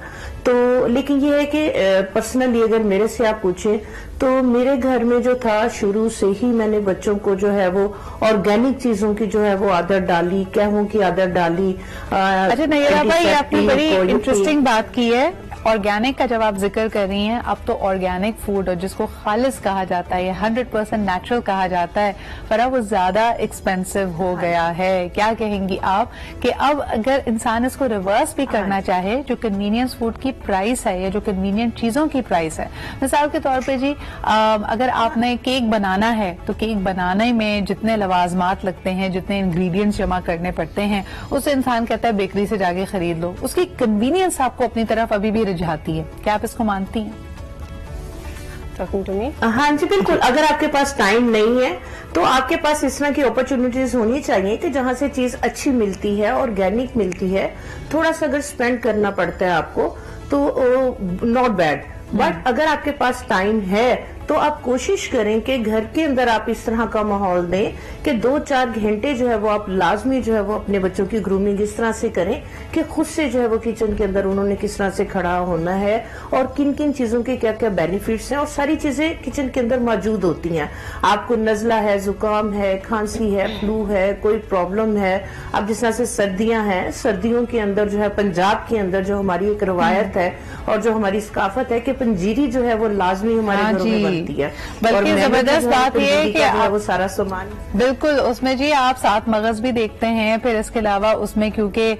तो लेकिन ये है कि पर्सनली अगर मेरे से आप पूछे तो मेरे घर में जो था शुरू से ही मैंने बच्चों को जो है वो ऑर्गेनिक चीजों की जो है वो आदत डाली, कहवों की आदत डाली. अच्छा नैयरा भाई, आपने बड़ी इंटरेस्टिंग बात की है. ऑर्गेनिक का जब आप जिक्र कर रही हैं, अब तो ऑर्गेनिक फूड और जिसको खालिस कहा जाता है, 100% नेचुरल कहा जाता है, फरा वो ज्यादा एक्सपेंसिव हो गया है। क्या कहेंगी आप कि अब अगर इंसान इसको रिवर्स भी करना चाहे, जो कन्वीनियंस फूड की प्राइस है या जो कन्वीनियंट चीजों की प्राइस है, मिसाल के तौर पे जी अगर आपने केक बनाना है तो केक बनाने में जितने लवाजमात लगते हैं, जितने इंग्रेडिएंट्स जमा करने पड़ते हैं, उससे इंसान कहता है बेकरी से जाके खरीद लो। उसकी कन्वीनियंस आपको अपनी तरफ अभी भी रिझाती है, क्या आप इसको मानती हैं? हाँ जी बिल्कुल। अगर आपके पास टाइम नहीं है तो आपके पास इस तरह की अपॉर्चुनिटीज होनी चाहिए कि जहाँ से चीज अच्छी मिलती है, ऑर्गेनिक मिलती है, थोड़ा सा अगर स्पेंड करना पड़ता है आपको तो नॉट बैड। बट अगर आपके पास टाइम है तो आप कोशिश करें कि घर के अंदर आप इस तरह का माहौल दें कि 2-4 घंटे जो है वो आप लाजमी जो है वो अपने बच्चों की ग्रूमिंग इस तरह से करें कि खुद से जो है वो किचन के अंदर उन्होंने किस तरह से खड़ा होना है और किन किन चीजों के क्या क्या बेनिफिट्स हैं, और सारी चीजें किचन के अंदर मौजूद होती हैं। आपको नजला है, जुकाम है, खांसी है, फ्लू है, कोई प्रॉब्लम है, अब जिस तरह से सर्दियां हैं, सर्दियों के अंदर जो है पंजाब के अंदर जो हमारी एक रवायत है और जो हमारी सकाफत है कि पंजीरी जो है वो लाजमी हमारे घरों में बनती है। बल्कि जबरदस्त बात यह है कि वो सारा सामान बिल्कुल उसमें जी आप साथ मगज भी देखते हैं, फिर इसके अलावा उसमें क्योंकि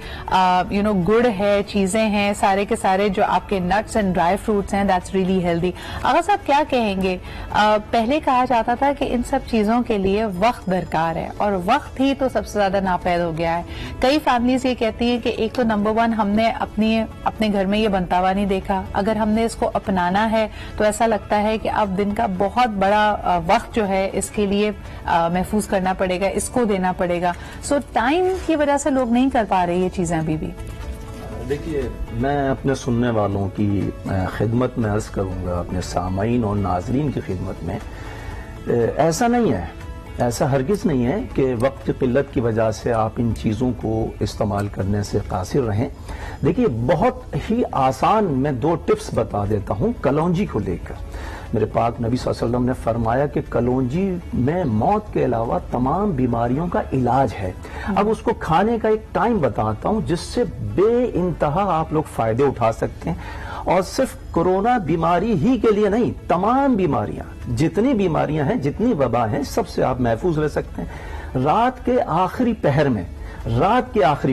गुड़ है, चीजें हैं, सारे के सारे जो आपके नट्स एंड ड्राई फ्रूट्स हैं, दैट्स रियली हेल्दी। आगा साहब क्या कहेंगे, पहले कहा जाता था कि इन सब चीजों के लिए वक्त दरकार है और वक्त ही तो सबसे ज्यादा नापैद हो गया है। कई फैमिलीज ये कहती हैं कि एक तो नंबर 1 हमने अपने घर में ये बनता हुआ नहीं देखा, अगर हमने इसको अपनाना है तो ऐसा लगता है कि अब दिन का बहुत बड़ा वक्त जो है इसके लिए महफूज करना पड़ेगा, इसको देना पड़ेगा। सो टाइम की वजह से लोग नहीं कर पा रहे ये चीजें अभी भी। देखिए, मैं अपने सुनने वालों की खिदमत में अर्ज करूंगा, अपने सामाईन और नाजरीन की खिदमत में, ऐसा नहीं है, ऐसा हरगिज नहीं है कि वक्त की किल्लत की वजह से आप इन चीज़ों को इस्तेमाल करने से कासिर रहें। देखिए, बहुत ही आसान मैं 2 टिप्स बता देता हूं कलौंजी को लेकर। मेरे पाक नबी सल्लल्लाहु अलैहि वसल्लम ने फरमाया कि कलौंजी में मौत के अलावा तमाम बीमारियों का इलाज है। अब उसको खाने का एक टाइम बताता हूं जिससे बे इंतहा आप लोग फायदे उठा सकते हैं, और सिर्फ कोरोना बीमारी ही के लिए नहीं, तमाम बीमारियां, जितनी बीमारियां हैं, जितनी वबा हैं, सबसे आप महफूज रह सकते हैं। रात के आखिरी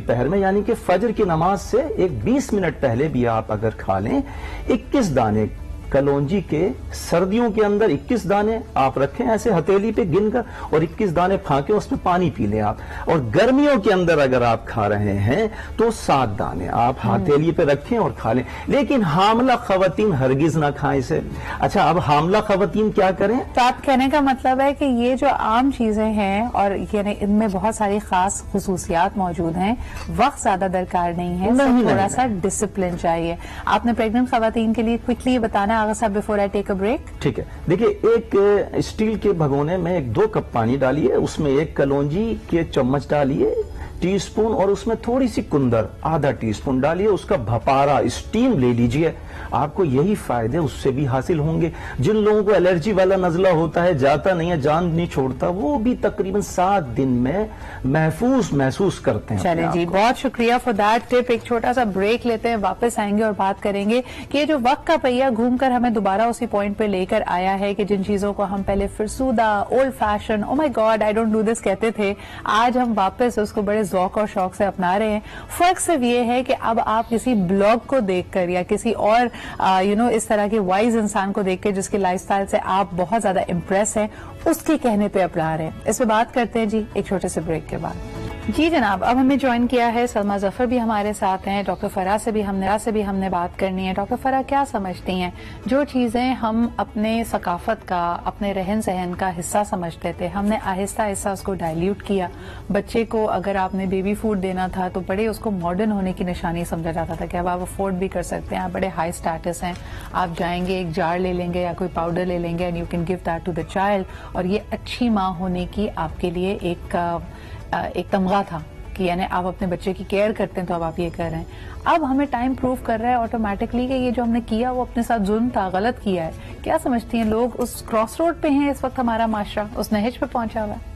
पहर में यानी कि फजर की नमाज से एक 20 मिनट पहले भी आप अगर खा लें 21 दाने कलौंजी के, सर्दियों के अंदर 21 दाने आप रखें ऐसे हथेली पे गिनकर और 21 दाने फांके उसमें पानी पी लें आप, और गर्मियों के अंदर अगर आप खा रहे हैं तो 7 दाने आप हथेली पे रखें और खा लें। लेकिन हामला खवातीन हरगिज ना खाएं इसे। अच्छा, अब हामला खवातीन क्या करें? तो आप कहने का मतलब है कि ये जो आम चीजें हैं और यानी इनमें बहुत सारी खास खुसूसियात मौजूद हैं, वक्त ज्यादा दरकार नहीं है, थोड़ा सा डिसिप्लिन चाहिए। आपने प्रेग्नेंट खवातीन के लिए क्विकली बताना before I take a break. ठीक है, देखिए, एक स्टील के भगोने में 2 कप पानी डालिए, उसमें 1 कलौंजी के चम्मच डालिए, टीस्पून, और उसमें थोड़ी सी कुंदर आधा टीस्पून डालिए, उसका भपारा स्टीम ले लीजिए। आपको यही फायदे उससे भी हासिल होंगे। जिन लोगों को एलर्जी वाला नजला होता है, जाता नहीं है, जान नहीं छोड़ता, वो भी तकरीबन 7 दिन में महसूस करते हैं। चलिए जी, बहुत शुक्रिया फॉर दैट टिप। एक छोटा सा ब्रेक लेते हैं, वापस आएंगे और बात करेंगे कि ये जो वक्त का पहिया घूमकर हमें दोबारा उसी पॉइंट पे लेकर आया है कि जिन चीजों को हम पहले फिरसूदा, old fashion, oh my god I don't do this कहते थे, आज हम वापस उसको बड़े ज़ौक़ और शौक से अपना रहे हैं। फर्क सिर्फ ये है कि अब आप किसी ब्लॉग को देखकर या किसी और इस तरह के वाइज इंसान को देखकर जिसके लाइफस्टाइल से आप बहुत ज्यादा इम्प्रेस हैं, उसके कहने पे अपना रहे हैं। इस पे बात करते हैं जी एक छोटे से ब्रेक के बाद। जी जनाब, अब हमें ज्वाइन किया है सलमा जफर भी हमारे साथ हैं, डॉक्टर फरा से भी हमने बात करनी है। डॉक्टर फरा, क्या समझती हैं जो चीजें हम अपने सकाफत का, अपने रहन सहन का हिस्सा समझते थे, हमने आहिस्ता आहिस्ता उसको डाइल्यूट किया। बच्चे को अगर आपने बेबी फूड देना था तो बड़े उसको मॉडर्न होने की निशानी समझा जाता था कि अब आप अफोर्ड भी कर सकते हैं, आप बड़े हाई स्टेटस हैं, आप जाएंगे एक जार ले लेंगे या कोई पाउडर ले लेंगे and you can give that to the child, और ये अच्छी माँ होने की आपके लिए एक तमगा था कि यानी आप अपने बच्चे की केयर करते हैं तो अब आप ये कर रहे हैं। अब हमें टाइम प्रूव कर रहा है ऑटोमेटिकली कि ये जो हमने किया वो अपने साथ जुल्म था, गलत किया है। क्या समझती हैं लोग उस क्रॉस रोड पे हैं इस वक्त, हमारा माशरा उस नहज पे पहुंचा हुआ है?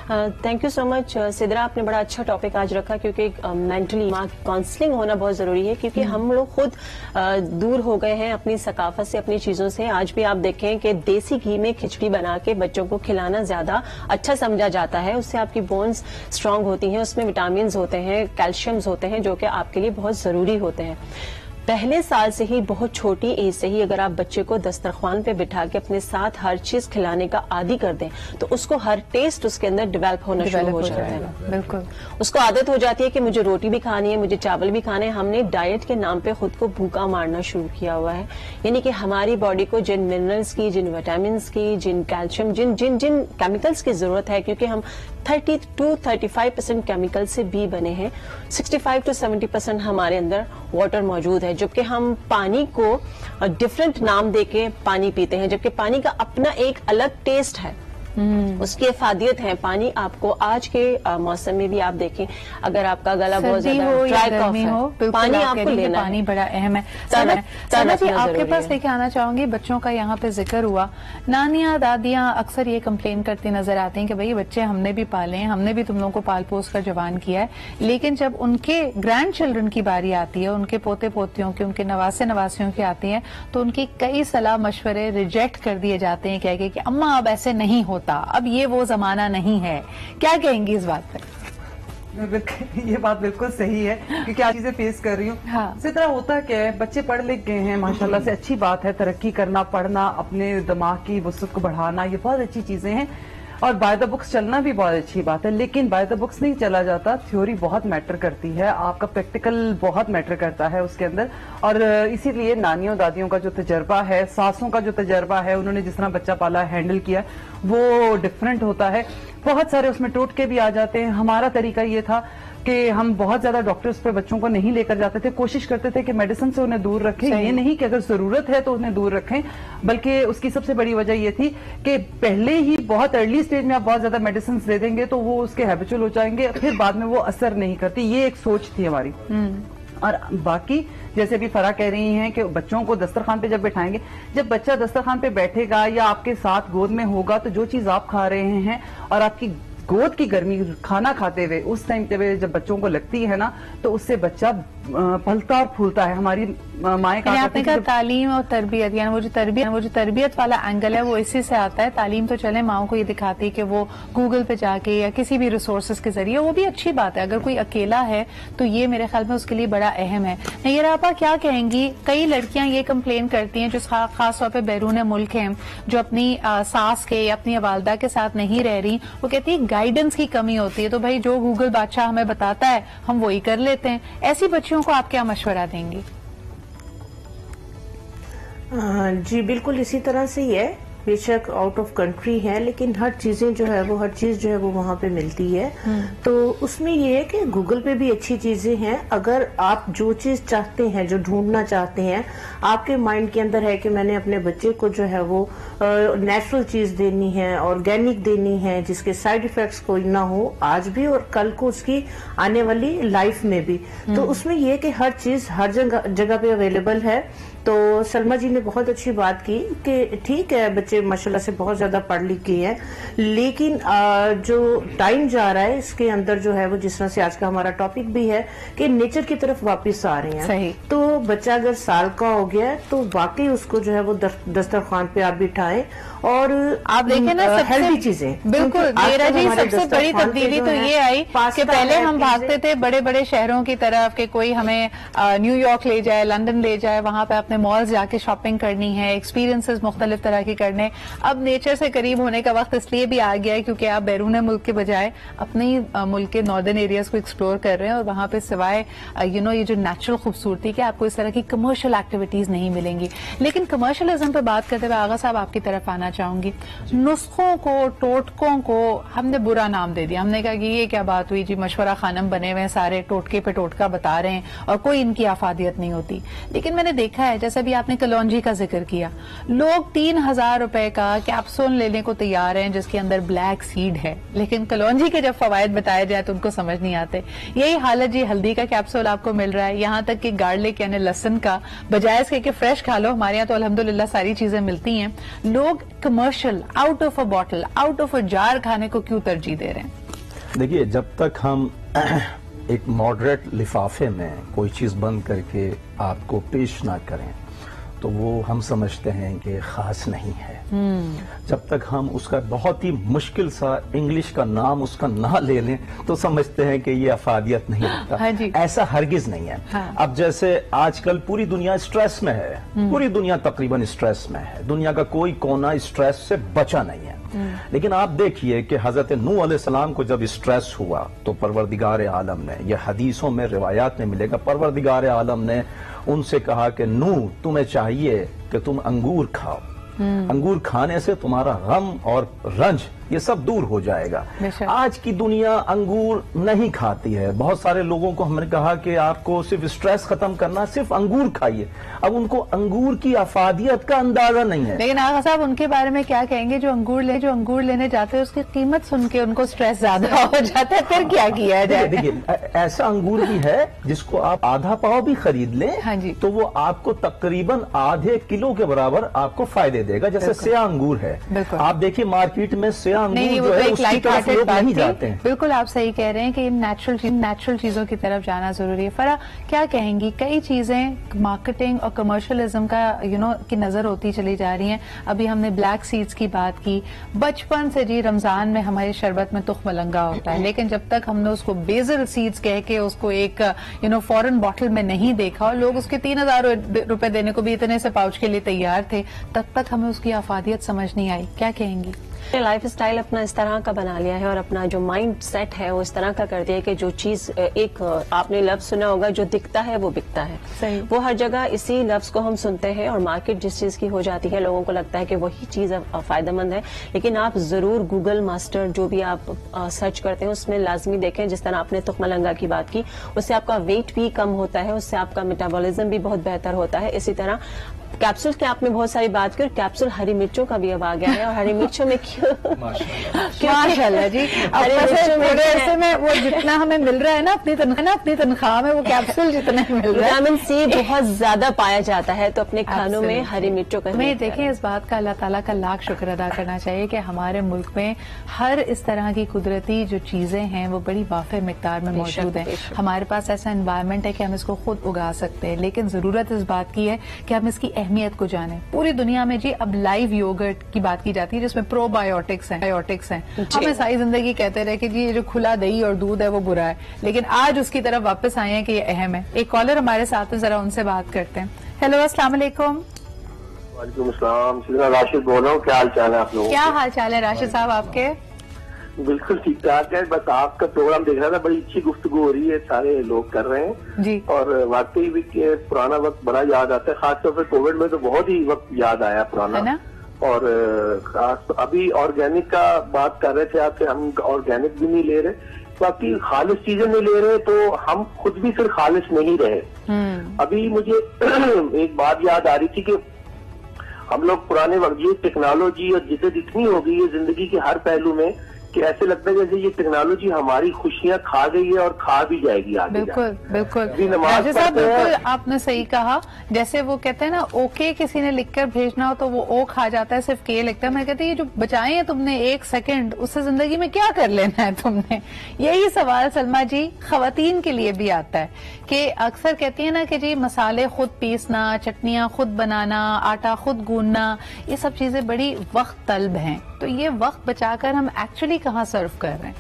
Thank you so much Sidra, आपने बड़ा अच्छा टॉपिक आज रखा, क्योंकि मेंटली काउंसलिंग होना बहुत जरूरी है, क्योंकि हम लोग खुद दूर हो गए हैं अपनी सकाफत से, अपनी चीजों से। आज भी आप देखें कि देसी घी में खिचड़ी बना के बच्चों को खिलाना ज्यादा अच्छा समझा जाता है। उससे आपकी बोन्स स्ट्रांग होती हैं, उसमें विटामिन होते हैं, कैल्शियम्स होते हैं, जो कि आपके लिए बहुत जरूरी होते हैं। पहले साल से ही, बहुत छोटी एज से ही अगर आप बच्चे को दस्तरखान पे बिठा के अपने साथ हर चीज खिलाने का आदी कर दें, तो उसको हर टेस्ट उसके अंदर डेवलप होना शुरू हो जाता है। बिल्कुल, उसको आदत हो जाती है कि मुझे रोटी भी खानी है, मुझे चावल भी खाने हैं। हमने डाइट के नाम पे खुद को भूखा मारना शुरू किया हुआ है। यानी कि हमारी बॉडी को जिन मिनरल्स की, जिन विटामिन की, जिन कैल्शियम, जिन जिन जिन केमिकल्स की जरूरत है, क्योंकि हम 30 to 35% केमिकल से भी बने हैं, 65 to 70% हमारे अंदर वाटर मौजूद है, जबकि हम पानी को डिफरेंट नाम देके पानी पीते हैं, जबकि पानी का अपना एक अलग टेस्ट है, उसकी इफादियत है। पानी आपको आज के मौसम में भी आप देखें, अगर आपका गला बहुत ज्यादा ड्राई कफ है, पानी आपको लेना, पानी बड़ा अहम है। सादा जी, आपके पास लेके आना चाहूंगी, बच्चों का यहाँ पे जिक्र हुआ, नानियां दादियां अक्सर ये कंप्लेन करती नजर आती हैं कि भाई बच्चे हमने भी पाले हैं, हमने भी तुम लोगों को पाल पोस कर जवान किया है, लेकिन जब उनके ग्रैंड चिल्ड्रन की बारी आती है, उनके पोते पोतियों की, उनके नवासे नवासियों की आती है, तो उनकी कई सलाह मशवरे रिजेक्ट कर दिए जाते हैं, कह के कि अम्मा अब ऐसे नहीं होता, अब ये वो जमाना नहीं है। क्या कहेंगी इस बात पर? ये बात बिल्कुल सही है, क्योंकि आज चीजें फेस कर रही हूँ। हाँ। इसी तरह होता क्या है, बच्चे पढ़ लिख गए हैं माशाल्लाह से, अच्छी बात है, तरक्की करना, पढ़ना, अपने दिमाग की वसत को बढ़ाना, ये बहुत अच्छी चीजें हैं, और बाय द बुक्स चलना भी बहुत अच्छी बात है। लेकिन बाय द बुक्स नहीं चला जाता, थ्योरी बहुत मैटर करती है, आपका प्रैक्टिकल बहुत मैटर करता है उसके अंदर। और इसीलिए नानियों दादियों का जो तजर्बा है, सासों का जो तजर्बा है, उन्होंने जिस तरह बच्चा पाला, हैंडल किया, वो डिफरेंट होता है। बहुत सारे उसमें टोटके भी आ जाते हैं। हमारा तरीका ये था कि हम बहुत ज्यादा डॉक्टर्स पे बच्चों को नहीं लेकर जाते थे, कोशिश करते थे कि मेडिसिन से उन्हें दूर रखें। ये नहीं कि अगर जरूरत है तो उन्हें दूर रखें, बल्कि उसकी सबसे बड़ी वजह ये थी कि पहले ही बहुत अर्ली स्टेज में आप बहुत ज्यादा मेडिसिन दे देंगे तो वो उसके हैबिचुअल हो जाएंगे, फिर बाद में वो असर नहीं करती। ये एक सोच थी हमारी। और बाकी जैसे अभी फरा कह रही हैं कि बच्चों को दस्तरखान पे जब बैठाएंगे, जब बच्चा दस्तरखान पे बैठेगा या आपके साथ गोद में होगा, तो जो चीज आप खा रहे हैं और आपकी गोद की गर्मी खाना खाते हुए उस टाइम पे जब बच्चों को लगती है ना, तो उससे बच्चा पलता और फूलता है। हमारी माएँ कहा आपने कहा तालीम और तरबियत, यानी वो जो तरबियत वाला एंगल है वो इसी से आता है। तालीम तो चले माओ को ये दिखाती है कि वो गूगल पे जाके या किसी भी रिसोर्सेज के जरिए, वो भी अच्छी बात है। अगर कोई अकेला है तो ये मेरे ख्याल में उसके लिए बड़ा अहम है। नैयर आपा क्या कहेंगी? कई लड़कियां ये कंप्लेन करती हैं जो खास तौर पर बैरून मुल्क हैं, जो अपनी सास के या अपनी वालदा के साथ नहीं रह रही, वो कहती है गाइडेंस की कमी होती है, तो भाई जो गूगल बादशाह हमें बताता है हम वही कर लेते हैं। ऐसी बच्चियों को आप क्या मशवरा देंगी? जी बिल्कुल इसी तरह से ही है। बेशक आउट ऑफ कंट्री है, लेकिन हर चीज जो है वो वहाँ पे मिलती है। तो उसमें ये है कि गूगल पे भी अच्छी चीजें हैं। अगर आप जो चीज चाहते हैं, जो ढूंढना चाहते हैं, आपके माइंड के अंदर है कि मैंने अपने बच्चे को जो है वो नेचुरल चीज देनी है, ऑर्गेनिक देनी है, जिसके साइड इफेक्ट्स कोई ना हो आज भी और कल को उसकी आने वाली लाइफ में भी। तो उसमें ये कि हर चीज हर जगह पे अवेलेबल है। तो सलमा जी ने बहुत अच्छी बात की कि ठीक है बच्चे माशाल्लाह से बहुत ज्यादा पढ़ लिख गए हैं, लेकिन जो टाइम जा रहा है इसके अंदर जो है वो, जिस तरह से आज का हमारा टॉपिक भी है कि नेचर की तरफ वापस आ रहे हैं। सही। तो बच्चा अगर साल का हो गया तो वाकई उसको जो है वो दस्तरखान पे आप बिठाएं और आप देखें ना हेल्दी चीजें। बिल्कुल मेरा जी सबसे बड़ी तब्दीली तो ये आई कि पहले हम भागते थे बड़े बड़े शहरों की तरफ कि कोई हमें न्यूयॉर्क ले जाए, लंदन ले जाए, वहां पे अपने मॉल्स जाके शॉपिंग करनी है, एक्सपीरियंसेस मुख्तलिफ तरह की करने। अब नेचर से करीब होने का वक्त इसलिए भी आ गया है क्योंकि आप बैरून मुल्क के बजाय अपने ही मुल्क के नॉर्दर्न एरियाज को एक्सप्लोर कर रहे हैं, और वहां पे सिवाय ये जो नेचुरल खूबसूरती के आपको इस तरह की कमर्शियल एक्टिविटीज नहीं मिलेंगी। लेकिन कमर्शियलिज्म पे बात करते हुए आगा साहब आपकी तरफ आना चाहूंगी। नुस्खों को, टोटकों को हमने बुरा नाम दे दिया। हमने कहा कि ये क्या बात हुई जी, मशवरा खानम बने हुए सारे टोटके पे टोटका बता रहे हैं और कोई इनकी आफादियत नहीं होती। लेकिन मैंने देखा है, जैसे भी आपने कलौंजी का जिक्र किया, लोग 3000 रुपए का कैप्सूल लेने को तैयार हैं जिसके अंदर ब्लैक सीड है, लेकिन कलौंजी के जब फवायद बताए जाए तो उनको समझ नहीं आते। यही हालत जी हल्दी का कैप्सूल आपको मिल रहा है, यहाँ तक कि गार्लिक यानी लहसुन का, बजाय इसके कि फ्रेश खा लो, हमारे यहाँ तो अल्हम्दुलिल्लाह सारी चीजें मिलती हैं, लोग commercial out of a bottle, out of a jar खाने को क्यों तरजीह दे रहे हैं? دیکھیے جب تک ہم ایک ماڈریٹ لفافے میں کوئی چیز بند کر کے آپ کو پیش نہ کریں تو وہ ہم سمجھتے ہیں کہ خاص نہیں ہے. جب تک ہم اس کا بہت ہی مشکل سا انگلش کا نام اس کا نہ لے لیں تو سمجھتے ہیں کہ یہ افادیت نہیں رکھتا. ایسا ہرگز نہیں ہے. اب جیسے آج کل پوری دنیا اسٹریس میں ہے, پوری دنیا تقریباً اسٹریس میں ہے, دنیا کا کوئی کونا اسٹریس سے بچا نہیں ہے. لیکن آپ دیکھیے کہ حضرت نوح علیہ السلام کو جب اسٹریس ہوا تو پروردگار عالم نے, یہ حدیثوں میں روایات میں ملے گا, پروردگار عالم نے ان سے کہا کہ نوح تمہیں چاہیے کہ تم انگور کھاؤ, انگور کھانے سے تمہارا غم اور رنج یہ سب دور ہو جائے گا. آج کی دنیا انگور نہیں کھاتی ہے. بہت سارے لوگوں کو ہم نے کہا کہ آپ کو صرف اسٹریس ختم کرنا, صرف انگور کھائیے. اب ان کو انگور کی افادیت کا اندازہ نہیں ہے. لیکن آغا صاحب ان کے بارے میں کیا کہیں گے جو انگور لینے جاتے ہیں اس کی قیمت سن کے ان کو اسٹریس زیادہ ہو جاتا ہے, پھر کیا کیا جائے؟ دیکھیے ایسا انگور بھی ہے جس کو آپ آدھا پاؤ بھی خرید لیں تو وہ آپ کو تقریباً آدھے کلو کے برابر آپ کو فائدے دے گا. جیسے سیاہ انگور ہے, آپ دیکھیے مارکیٹ میں سیاہ انگور جو ہے اس کی طرف لوگ نہیں جاتے ہیں. بالکل آپ صحیح کہہ رہے ہیں کہ نیچرل چیزوں کی طرف جانا ضروری ہے. فرح کیا کہیں گی, کئی چیزیں مارکیٹنگ اور کمرشلزم کا کی نظر ہوتی چلی جا رہی ہیں. ابھی ہم نے بلیک سیڈز کی بات کی, بچپن سے جی رمضان میں ہمارے شربت میں تخم ملنگا ہوتا ہے, لیکن جب تک ہم نے اس کو بیزل سیڈز کہہ کے اس کو ایک فورن باٹل میں نہیں دیکھا اور لوگ اس کے 3000 روپے دینے کو بھی اتنے سے پاؤچ کے لیے تیار تھے, تب تک ہمیں اس کی افادیت سمجھ نہیں آئی. کیا کہیں گی؟ لائف اسٹائل اپنا اس طرح کا بنا لیا ہے اور اپنا جو مائنڈ سیٹ ہے وہ اس طرح کا کر دیا ہے کہ جو چیز ایک آپ نے لفظ سنا ہوگا جو دکھتا ہے وہ بکتا ہے. صحیح. وہ ہر جگہ اسی لفظ کو ہم سنتے ہیں اور مارکیٹ جس چیز کی ہو جاتی ہے لوگوں کو لگتا ہے کہ وہی چیز فائدہ مند ہے. لیکن آپ ضرور گوگل ماسٹر جو بھی آپ سرچ کرتے ہیں اس میں لازمی دیکھیں, جس طرح آپ نے تخم ملنگا کی بات کی, اس سے آپ کا ویٹ بھی کم ہوتا ہے, اس سے آپ کا میٹابولزم بھی بہت بہتر ہوتا ہے. اسی طرح کیپسول کی آپ نے بہت ساری بات کی, اور کیپسول ہری مرچوں کا بھی اب آ گیا ہے, اور ہری مرچوں میں ماشاء اللہ جی ایسے میں وہ جتنا ہمیں مل رہا ہے نا اپنی تنخواہ میں وہ کیپسول جتنا مل رہا ہے, وٹامن سی بہت زیادہ پایا جاتا ہے, تو اپنے کھانوں میں ہری مرچوں کا دیکھیں اس بات کا اللہ تعالیٰ کا لاکھ شکر ادا کرنا چاہیے کہ ہمارے ملک میں ہر اس طرح کی قدرتی جو چیزیں ہیں وہ بڑی وافر مقدار میں موجود ہیں. ہمارے پاس ایسا انوائرمنٹ ہے کہ ہم اس کو خود اگا سکتے ہیں, لیکن ضرورت اس بات کی ہے کہ ہم اس کی اہمیت کو جانیں. پوری دنیا میں جی اب لائیو یوگرٹ کی بات کی جاتی ہے جس میں پرو بایوٹکس ہیں. ہمیں ساری زندگی کہتے رہے کہ جی یہ جو کھلا دہی اور دودھ ہے وہ برا ہے, لیکن آج اس کی طرف واپس آئے ہیں کہ یہ اہم ہے. ایک کالر ہمارے ساتھ ہیں, ذرا ان سے بات کرتے ہیں. ہیلو السلام علیکم. وعلیکم السلام. راشد بول رہا ہوں, کیا حال چال ہے آپ لوگوں؟ کیا حال چال ہے راشد صاحب آپ کے؟ بالکل ٹھیک ٹھاک ہے. بس آپ کا پروگرام دیکھ رہا تھا, بڑی اچھی گفتگو ہو رہی ہے, سارے لوگ کر رہے ہیں جی, اور واقعی بھی کہ پرانا وقت بڑا یاد آتا ہے. خاص طور پہ کووڈ میں تو بہت ہی وقت یاد آیا پرانا. اور ابھی آرگینک کا بات کر رہے تھے آپ, سے ہم آرگینک بھی نہیں لے رہے, باقی خالص چیزیں نہیں لے رہے, تو ہم خود بھی پھر خالص نہیں رہے. ابھی مجھے ایک بات یاد آ رہی تھی کہ ہم لوگ پرانے وقت یہ ٹیکنالوجی اور جدت اتنی ہو گئی ہے زندگی کے ہر پہلو میں کہ ایسے لگتا ہے جیسے یہ ٹیکنالوجی ہماری خوشیاں کھا گئی ہے اور کھا بھی جائے گی آگے. بالکل راجہ صاحب بالکل آپ نے صحیح کہا. جیسے وہ کہتے ہیں نا اوکے کسی نے لکھ کر بھیجنا ہو تو وہ او کھا جاتا ہے, صرف کے لکھتا ہے. میں کہتی ہوں یہ جو بچائے ہیں تم نے 1 سیکنڈ, اس سے زندگی میں کیا کر لینا ہے تم نے. یہی سوال سلما جی خواتین کے لیے بھی آتا ہے کہ اکثر کہتی ہیں نا کہ جی مسالے خود پیسنا, چٹنیاں خود بنانا, آٹا خود گوندنا, یہ سب چیزیں بڑی وقت طلب ہیں. تو یہ وقت بچا کر ہم ایکچولی کہاں سرو کر رہے ہیں؟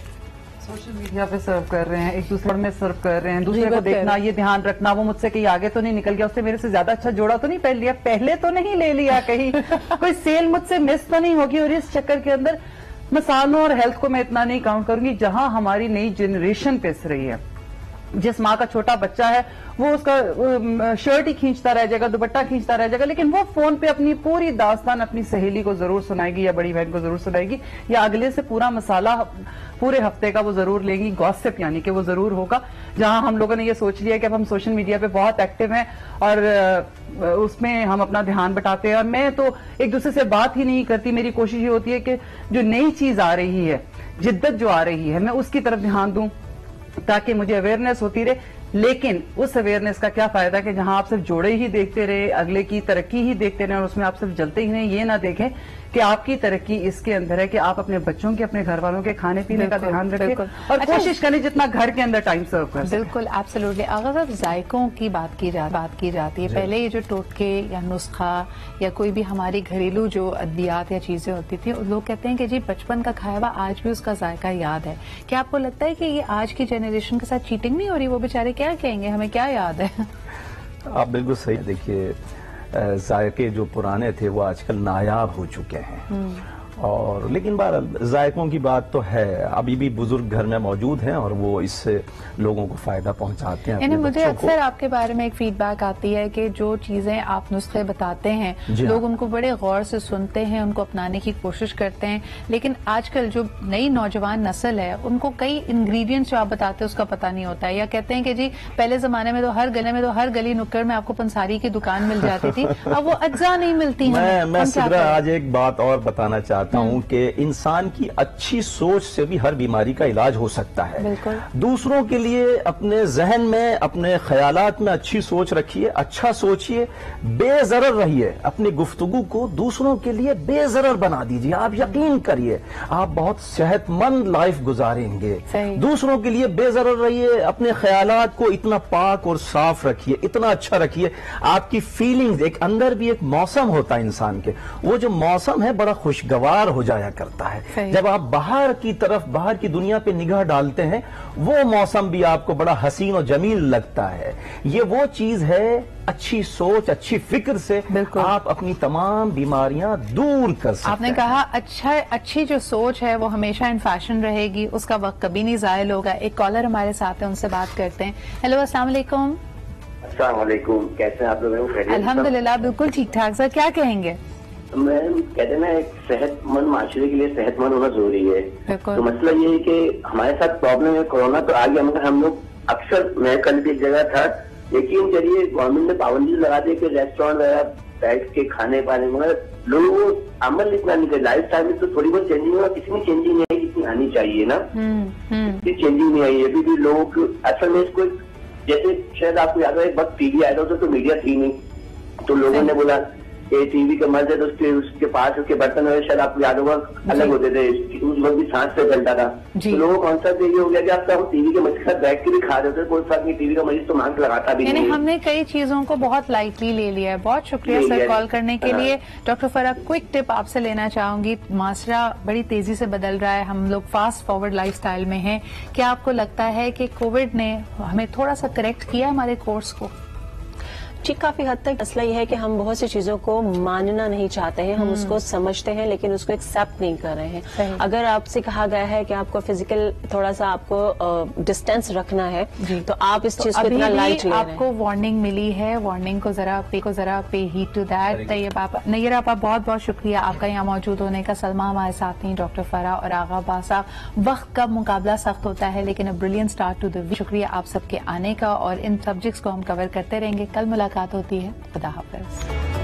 سوشل میڈیا پہ سرو کر رہے ہیں, ایک دوسرے میں سرو کر رہے ہیں, دوسرے کو دیکھنا, یہ دھیان رکھنا وہ مجھ سے کہیں آگے تو نہیں نکل گیا, اس سے میرے سے زیادہ اچھا جوڑا تو نہیں پہن لیا, پہلے تو نہیں لے لیا, کہیں کوئی سیل مجھ سے مس تو نہیں ہوگی. اور اس چکر کے اندر مسالوں اور ہیلتھ کو میں اتنا نہیں کاؤنٹ کروں گی. جہاں ہماری نئی جنریشن پس رہی ہے, جس ماں کا چھوٹا بچہ ہے وہ اس کا شرٹ ہی کھینچتا رہ جائے گا, دوپٹہ کھینچتا رہ جائے گا, لیکن وہ فون پہ اپنی پوری داستان اپنی سہیلی کو ضرور سنائے گی یا بڑی بہن کو ضرور سنائے گی, یا اگلے سے پورا مسالہ پورے ہفتے کا وہ ضرور لیں گی. گوسپ یعنی کہ وہ ضرور ہوگا. جہاں ہم لوگوں نے یہ سوچ لیا کہ اب ہم سوشل میڈیا پہ بہت ایکٹیو ہیں اور اس میں ہم اپنا دھیان بٹاتے ہیں, اور میں تو ایک دوسرے سے بات ہی نہیں کرتی. میری کوشش یہ ہوتی ہے کہ جو نئی چیز آ رہی ہے, جدت جو آ رہی ہے, میں اس کی طرف دھیان دوں تاکہ مجھے اویئرنیس ہوتی رہے. لیکن اس اویئرنیس کا کیا فائدہ کہ جہاں آپ صرف جوڑے ہی دیکھتے رہے, اگلے کی ترقی ہی دیکھتے رہے اور اس میں آپ صرف جلتے ہی نہیں, یہ نہ دیکھیں کہ آپ کی ترقی اس کے اندر ہے کہ آپ اپنے بچوں کے, اپنے گھر والوں کے کھانے پینے کا دھیان رکھیں اور کوشش کریں جتنا گھر کے اندر ٹائم سرو کر. بالکل ایبسلیوٹلی. آغا صاحب, ذائقوں کی بات کی جاتی ہے. پہلے یہ جو ٹوٹکے یا نسخہ یا کوئی بھی ہماری گھریلو جو ادویات یا چیزیں ہوتی تھیں, لوگ کہتے ہیں کہ جی بچپن کا کھایا ہوا آج بھی اس کا ذائقہ یاد ہے. کیا آپ کو لگتا ہے کہ یہ آج کی جنریشن کے ساتھ چیٹنگ نہیں ہو رہی؟ وہ بیچارے کیا کہیں گے, ہمیں کیا یاد ہے؟ آپ بالکل صحیح. دیکھیے ذائقے جو پرانے تھے وہ آج کل نایاب ہو چکے ہیں, اور لیکن بہرحال ذائقوں کی بات تو ہے. ابھی بھی بزرگ گھر میں موجود ہیں اور وہ اس سے لوگوں کو فائدہ پہنچاتے ہیں. یعنی مجھے اکثر آپ کے بارے میں ایک فیڈ بیک آتی ہے کہ جو چیزیں آپ نسخے بتاتے ہیں لوگ ان کو بڑے غور سے سنتے ہیں, ان کو اپنانے کی کوشش کرتے ہیں, لیکن آج کل جو نئی نوجوان نسل ہے ان کو کئی انگریڈینٹس جو آپ بتاتے ہیں اس کا پتہ نہیں ہوتا ہے, یا کہتے ہیں کہ جی پہلے زمانے میں تو ہر گلی نکڑ میں آپ کو پنساری کی دکان مل جاتی تھی, اب وہ اجزاء نہیں ملتی ہیں. میں صدرہ آج ایک بات اور بتانا چاہتا ہوں کہ انسان کی اچھی سوچ سے بھی ہر بیماری کا علاج ہو سکتا ہے. دوسروں کے لیے اپنے ذہن میں, اپنے خیالات میں اچھی سوچ رکھیے, اچھا سوچئے, بے ضرر رہیے, اپنی گفتگو کو دوسروں کے لیے بے ضرر بنا دیجئے. آپ یقین کریے آپ بہت صحت مند لائف گزاریں گے. دوسروں کے لیے بے ضرر رہیے, اپنے خیالات کو اتنا پاک اور صاف رکھیے, اتنا اچھا رکھیے. آپ کی فیلنگز, ایک اندر بھی ایک موسم ہوتا ہے انسان کے, وہ جو موسم ہے بڑا خوشگوار ہو جایا کرتا ہے. جب آپ باہر کی طرف, باہر کی دنیا پہ نگاہ ڈالتے ہیں, وہ موسم بھی آپ کو بڑا حسین و جمیل لگتا ہے. یہ وہ چیز ہے, اچھی سوچ, اچھی فکر سے آپ اپنی تمام بیماریاں دور کر سکتے ہیں. آپ نے کہا اچھی جو سوچ ہے وہ ہمیشہ ان فیشن رہے گی, اس کا وقت کبھی نہیں ضائع ہوگا. ایک کالر ہمارے ساتھ ہے, ان سے بات کرتے ہیں. ہیلو, السلام علیکم. السلام علیکم, کیسے ہیں آپ لوگ؟ الحمدللہ بالکل ٹھیک ٹھاک. سر کیا کہیں گے؟ میں کہتے ہیں نا, ایک صحت مند معاشرے کے لیے صحت مند ہونا ضروری ہے. تو مسئلہ یہ ہے کہ ہمارے ساتھ پرابلم ہے, کورونا تو آ گیا, مگر ہم لوگ اکثر, میں کل بھی ایک جگہ تھا, لیکن چلیے گورنمنٹ نے پابندی لگا دی کہ ریسٹورینٹ وغیرہ بیٹھ کے کھانے پانے, مگر لوگوں کو عمل اتنا نہیں کرے. لائف اسٹائل میں تو تھوڑی بہت چینجنگ ہوا, کسی میں چینجنگ نہیں آئی جتنی آنی چاہیے نا, کسی چینجنگ نہیں آئی. ابھی بھی لوگوں کو اصل میں اس کو, جیسے شاید آپ کو یاد ہے ایک وقت ٹی وی آیا تھا تو میڈیا تھی نہیں, تو لوگوں نے بولا کہ ٹی وی کا مرض ہے تو اس کے پاس اس کے برتن وغیرہ شاید آپ کو یاد ہوگا الگ ہوتے تھے, اس وقت بھی سانس سے چلتا تھا. تو لوگوں کو کانسیپٹ یہ ہو گیا کہ آپ ٹی وی کے مریض کے ساتھ بیٹھ کے بھی کھا رہے تھے, کوئی فرق نہیں, ٹی وی کا مریض تو مانگ لگاتا بھی نہیں. یعنی ہم نے کئی چیزوں کو بہت لائٹلی لے لیا ہے. بہت شکریہ سر کال کرنے کے لیے. ڈاکٹر فرا, کوئک ٹپ آپ سے لینا چاہوں گی. معاشرہ بڑی تیزی سے بدل رہا ہے, ہم لوگ فاسٹ فارورڈ لائف سٹائل میں ہیں. کیا آپ کو لگتا ہے کہ کووڈ نے ہمیں تھوڑا سا کریکٹ کیا ہمارے کورس کو؟ جی کافی حد تک. مسئلہ یہ ہے کہ ہم بہت سی چیزوں کو ماننا نہیں چاہتے ہیں, ہم اس کو سمجھتے ہیں لیکن اس کو ایکسیپٹ نہیں کر رہے ہیں. اگر آپ سے کہا گیا ہے کہ آپ کو فزیکل تھوڑا سا آپ کو ڈسٹینس رکھنا ہے تو آپ اس چیز کو اتنا لائٹ لے رہے ہیں. آپ کو وارننگ ملی ہے, وارننگ کو ذرا پے ہیٹ ٹو دیٹ. طیب آپ, نیر آپ, بہت بہت شکریہ آپ کا یہاں موجود ہونے کا. سلمہ ہمارے ساتھ ہیں, ڈاکٹر فرا اور آغا باسا. وقت کا مقابلہ سخت ہوتا ہے لیکن brilliant start to the week. شکریہ آپ سب کے آنے کا, اور ان سبجیکٹس کو ہم کور کرتے رہیں گے. کل ملاقات ہوتی ہے. خدا حافظ.